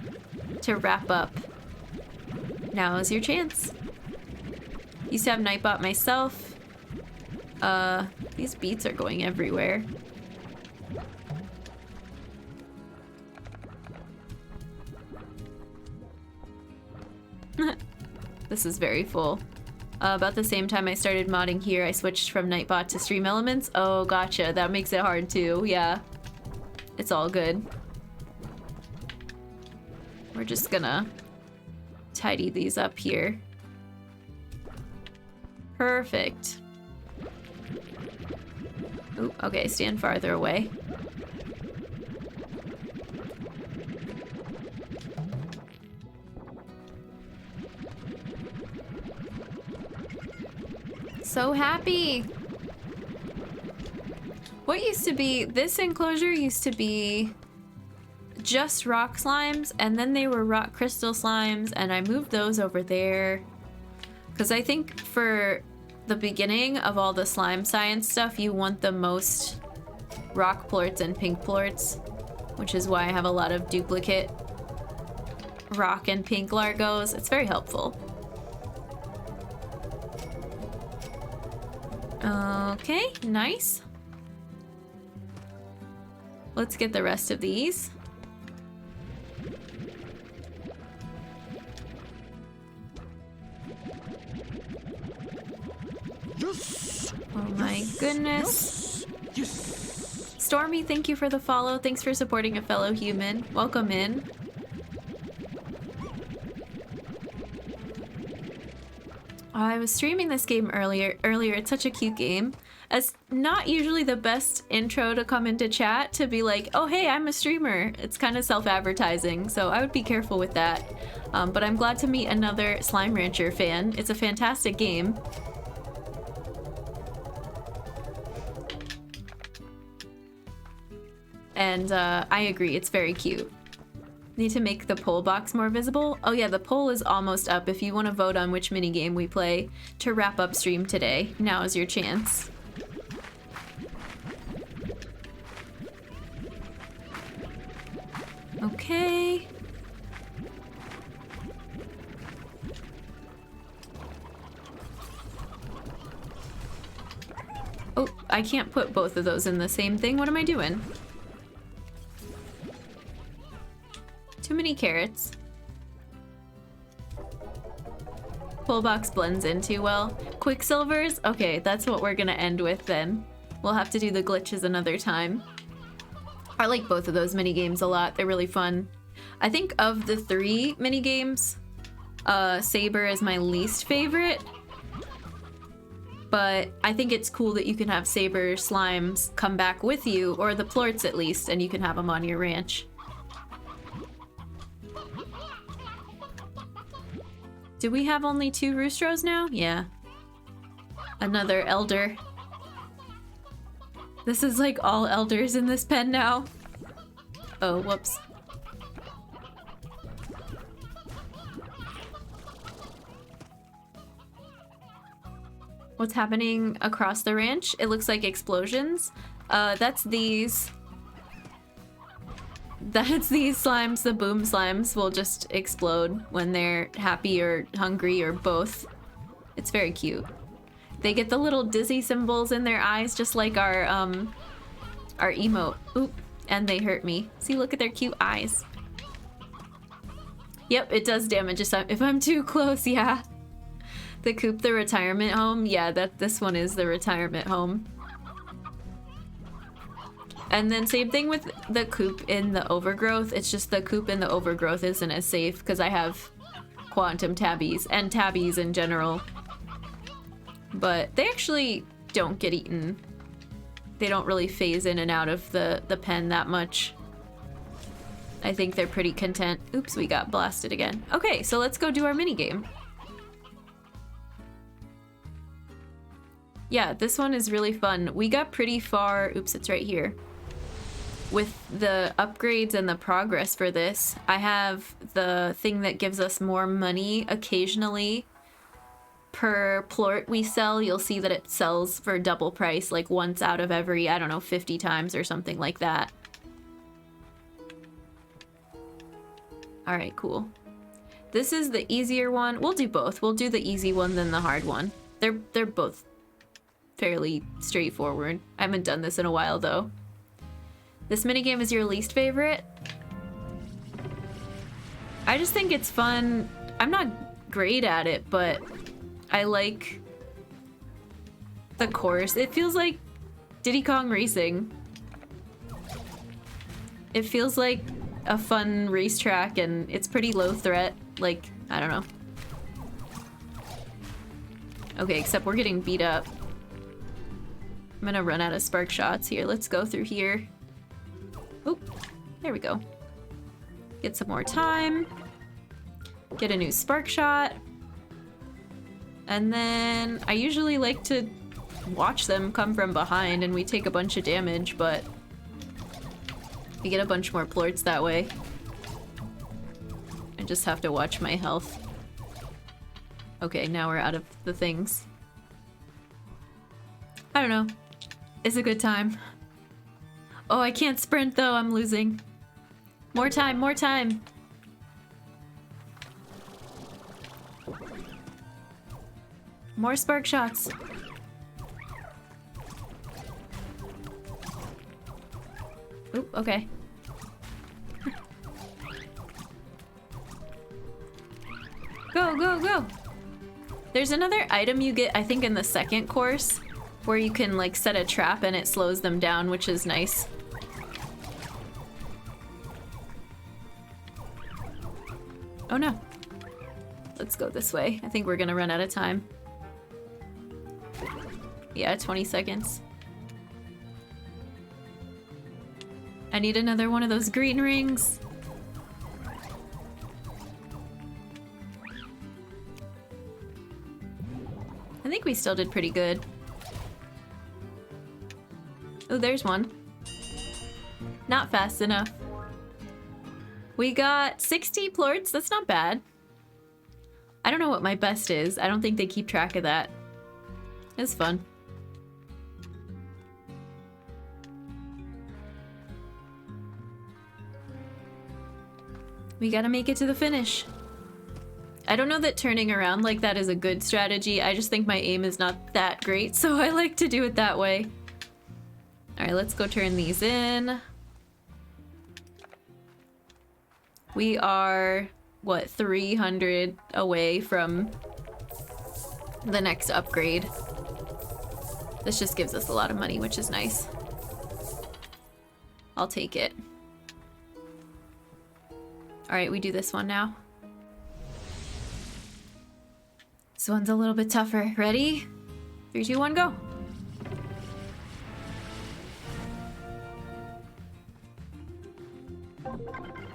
to wrap up, now is your chance. Used to have Nightbot myself. These beats are going everywhere. This is very full. About the same time I started modding here, I switched from Nightbot to Stream Elements. Oh, gotcha. That makes it hard too. Yeah. It's all good. We're just gonna tidy these up here. Perfect. Ooh, okay, stand farther away. So happy! What used to be, this enclosure used to be just rock slimes, and then they were rock crystal slimes, and I moved those over there. Because I think for the beginning of all the slime science stuff, you want the most rock plorts and pink plorts, which is why I have a lot of duplicate rock and pink largos. It's very helpful. Okay, nice. Let's get the rest of these. Yes. Oh my goodness. Yes. Stormy, thank you for the follow. Thanks for supporting a fellow human. Welcome in. I was streaming this game earlier. It's such a cute game. It's not usually the best intro to come into chat to be like, oh hey, I'm a streamer. It's kind of self-advertising, so I would be careful with that. But I'm glad to meet another Slime Rancher fan. It's a fantastic game. And I agree, it's very cute. Need to make the poll box more visible. Oh yeah, the poll is almost up. If you want to vote on which minigame we play to wrap up stream today, now is your chance. Okay. Oh, I can't put both of those in the same thing. What am I doing? Too many carrots. Pull box blends in too well. Quicksilvers? Okay, that's what we're gonna end with then. We'll have to do the glitches another time. I like both of those minigames a lot. They're really fun. I think of the 3 minigames, Saber is my least favorite. But I think it's cool that you can have Saber slimes come back with you, or the plorts at least, and you can have them on your ranch. Do we have only 2 roostros now? Yeah. Another elder. This is like all elders in this pen now. Oh, whoops. What's happening across the ranch? It looks like explosions. That's these. That's these slimes. The boom slimes will just explode when they're happy or hungry or both. It's very cute. They get the little dizzy symbols in their eyes just like our emote. Oop, and they hurt me. See, look at their cute eyes. Yep, it does damage if I'm too close, yeah. The coop, the retirement home. Yeah, this one is the retirement home. And then same thing with the coop in the overgrowth. It's just the coop in the overgrowth isn't as safe because I have quantum tabbies and tabbies in general. But they actually don't get eaten. They don't really phase in and out of the pen that much. I think they're pretty content. Oops, we got blasted again. Okay, so let's go do our minigame. Yeah, this one is really fun. We got pretty far. Oops, it's right here. With the upgrades and the progress for this, I have the thing that gives us more money occasionally. Per plort we sell, you'll see that it sells for double price, like once out of every, I don't know, 50 times or something like that. Alright, cool. This is the easier one. We'll do both. We'll do the easy one, then the hard one. They're both fairly straightforward. I haven't done this in a while, though. This minigame is your least favorite? I just think it's fun. I'm not great at it, but I like the course. It feels like Diddy Kong Racing. It feels like a fun racetrack, and it's pretty low threat. Like, I don't know. Okay, except we're getting beat up. I'm gonna run out of spark shots here. Let's go through here. Oop, there we go. Get some more time. Get a new spark shot. And then I usually like to watch them come from behind and we take a bunch of damage, but we get a bunch more plorts that way. I just have to watch my health. Okay, now we're out of the things. I don't know. It's a good time. Oh, I can't sprint though, I'm losing. More time, more time. More spark shots. Oop, okay. Go, go, go! There's another item you get, I think, in the second course, where you can, like, set a trap and it slows them down, which is nice. Oh no. Let's go this way. I think we're gonna run out of time. Yeah, 20 seconds. I need another one of those green rings. I think we still did pretty good. Oh, there's one. Not fast enough. We got 60 plorts. That's not bad. I don't know what my best is. I don't think they keep track of that. It's fun. We gotta make it to the finish. I don't know that turning around like that is a good strategy. I just think my aim is not that great, so I like to do it that way. Alright, let's go turn these in. We are, what, 300 away from the next upgrade. This just gives us a lot of money, which is nice. I'll take it. Alright, we do this one now. This one's a little bit tougher. Ready? 3, 2, 1, go!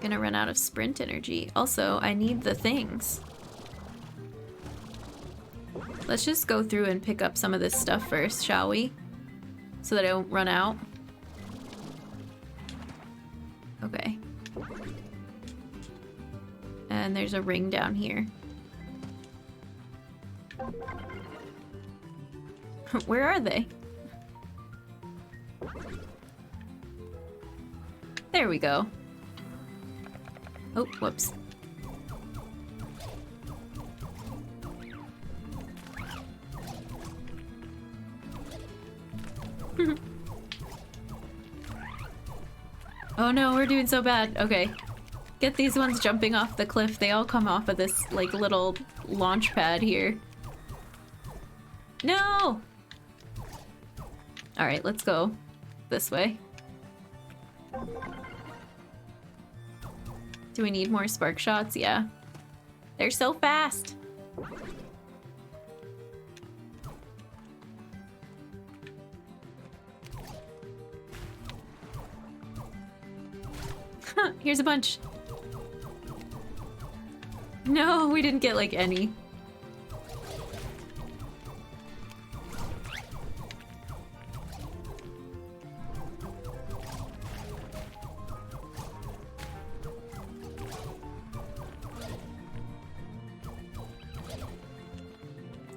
Gonna run out of sprint energy. Also, I need the things. Let's just go through and pick up some of this stuff first, shall we? So that I don't run out. Okay. And there's a ring down here. Where are they? There we go. Oh, whoops. Oh no, we're doing so bad. Okay. Get these ones jumping off the cliff. They all come off of this, like, little launch pad here. No! Alright, let's go this way. Do we need more spark shots? Yeah. They're so fast! Here's a bunch. No, we didn't get, like, any.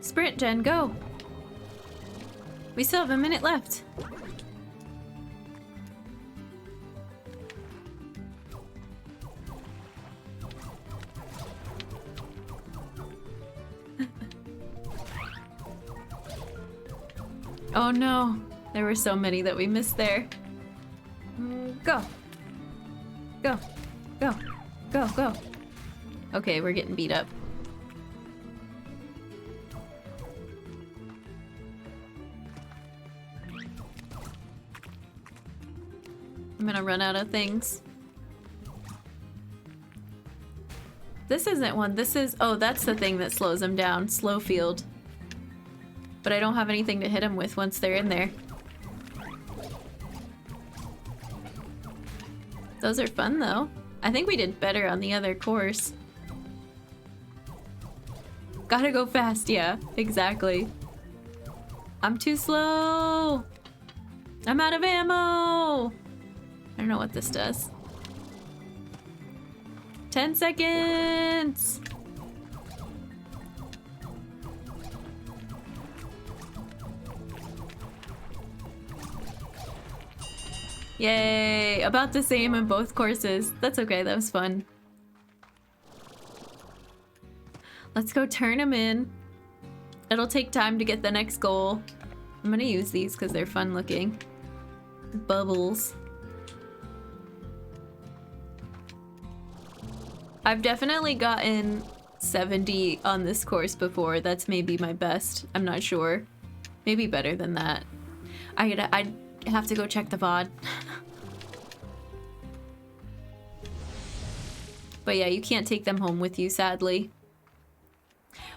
Sprint, Jen, go! We still have a minute left. Oh no, there were so many that we missed there. Go. Go. Go. Go, go. Okay, we're getting beat up. I'm gonna run out of things. This isn't one, this is... Oh, that's the thing that slows them down. Slow field. But I don't have anything to hit them with once they're in there. Those are fun, though. I think we did better on the other course. Gotta go fast, yeah. Exactly. I'm too slow! I'm out of ammo! I don't know what this does. 10 seconds! Yay! About the same in both courses. That's okay, that was fun. Let's go turn them in. It'll take time to get the next goal. I'm gonna use these because they're fun looking. Bubbles. I've definitely gotten 70 on this course before. That's maybe my best. I'm not sure. Maybe better than that. I'd have to go check the VOD. But yeah, you can't take them home with you, sadly.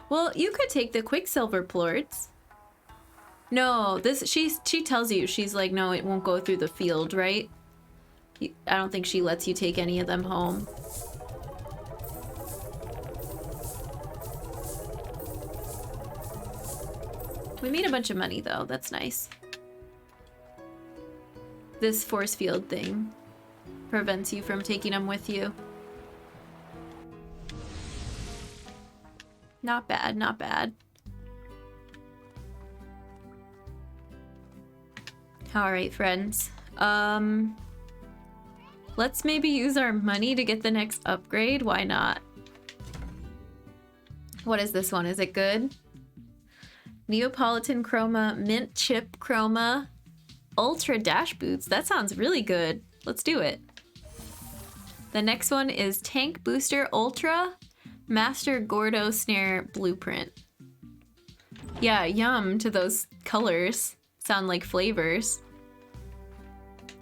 Well, you could take the Quicksilver plorts. No, she tells you, she's like, no, it won't go through the field, right? I don't think she lets you take any of them home. We made a bunch of money though, that's nice. This force field thing prevents you from taking them with you. Not bad, not bad. Alright, friends. Let's maybe use our money to get the next upgrade. Why not? What is this one? Is it good? Neapolitan Chroma, Mint Chip Chroma, Ultra Dash Boots. That sounds really good. Let's do it. The next one is Tank Booster Ultra, Master Gordo Snare Blueprint. Yeah, yum to those colors. Sound like flavors.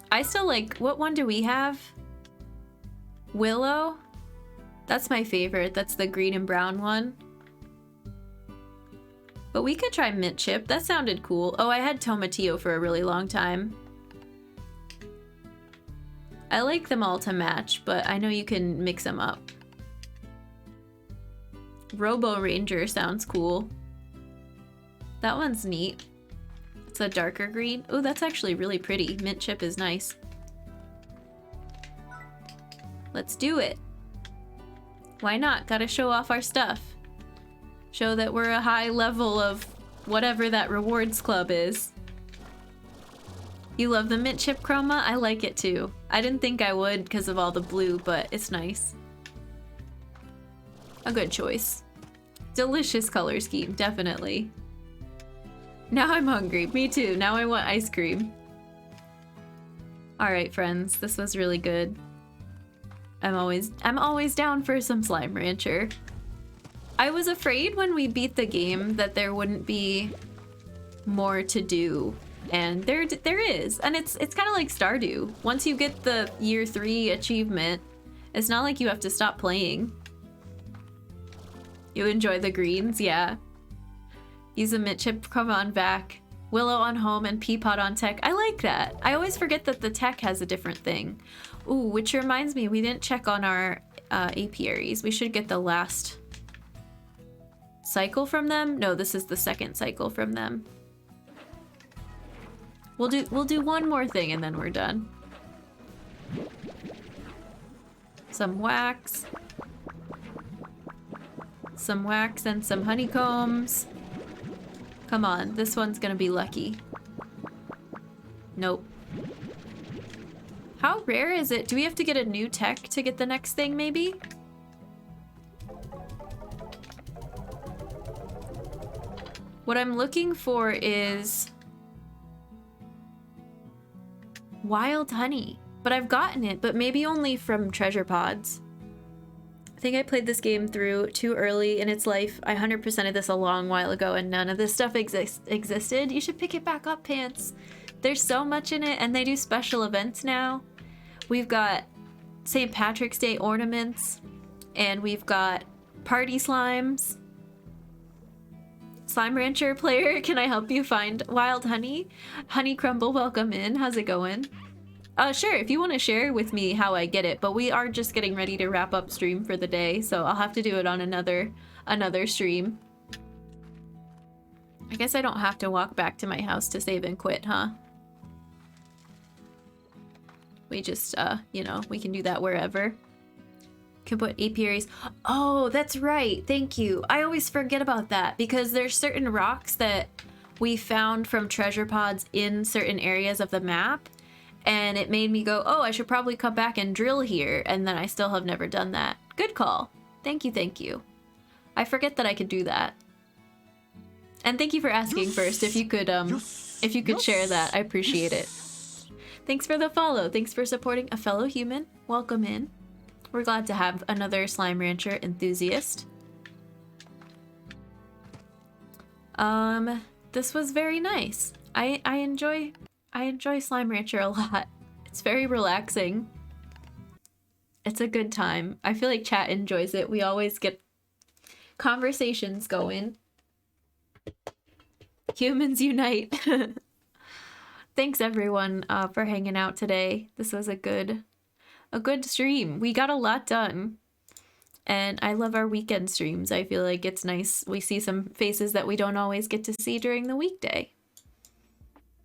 I still like, what one do we have? Willow? That's my favorite. That's the green and brown one. But we could try Mint Chip. That sounded cool. Oh, I had Tomatillo for a really long time. I like them all to match, but I know you can mix them up. Robo Ranger sounds cool. That one's neat. It's a darker green. Oh, that's actually really pretty. Mint Chip is nice. Let's do it. Why not? Gotta show off our stuff. Show that we're a high level of whatever that rewards club is. You love the Mint Chip Chroma? I like it too. I didn't think I would because of all the blue, but it's nice. A good choice. Delicious color scheme, definitely. Now I'm hungry. Me too. Now I want ice cream. Alright, friends. This was really good. I'm always down for some Slime Rancher. I was afraid when we beat the game that there wouldn't be more to do. And there is. And it's kind of like Stardew. Once you get the year 3 achievement, it's not like you have to stop playing. You enjoy the greens? Yeah. Use a Mint Chip Chroma on vac, Willow on home, and Peapod on tech. I like that. I always forget that the tech has a different thing. Ooh, which reminds me, we didn't check on our apiaries. We should get the last cycle from them. No, this is the second cycle from them. We'll do one more thing and then we're done. Some wax. Some wax and some honeycombs. Come on, this one's gonna be lucky. Nope. How rare is it? Do we have to get a new tech to get the next thing, maybe? What I'm looking for is wild honey, but I've gotten it, but maybe only from treasure pods. I think I played this game through too early in its life. I 100%ed this a long while ago and none of this stuff existed. You should pick it back up, Pants. There's so much in it and they do special events now. We've got St. Patrick's Day ornaments and we've got party slimes. Slime Rancher player, can I help you find wild honey? Honey Crumble, welcome in. How's it going? Sure, if you want to share with me how I get it, but we are just getting ready to wrap up stream for the day, so I'll have to do it on another stream. I guess I don't have to walk back to my house to save and quit, huh? We just, you know, we can do that wherever. Can put apiaries. Oh, that's right. Thank you. I always forget about that because there's certain rocks that we found from treasure pods in certain areas of the map. And it made me go, oh, I should probably come back and drill here. And then I still have never done that. Good call. Thank you, thank you. I forget that I could do that. And thank you for asking first. If you could share that, I appreciate it. Thanks for the follow. Thanks for supporting a fellow human. Welcome in. We're glad to have another Slime Rancher enthusiast. This was very nice. I enjoy Slime Rancher a lot. It's very relaxing. It's a good time. I feel like chat enjoys it. We always get conversations going. Humans unite. Thanks everyone for hanging out today. This was a good stream. We got a lot done. And I love our weekend streams. I feel like it's nice. We see some faces that we don't always get to see during the weekday.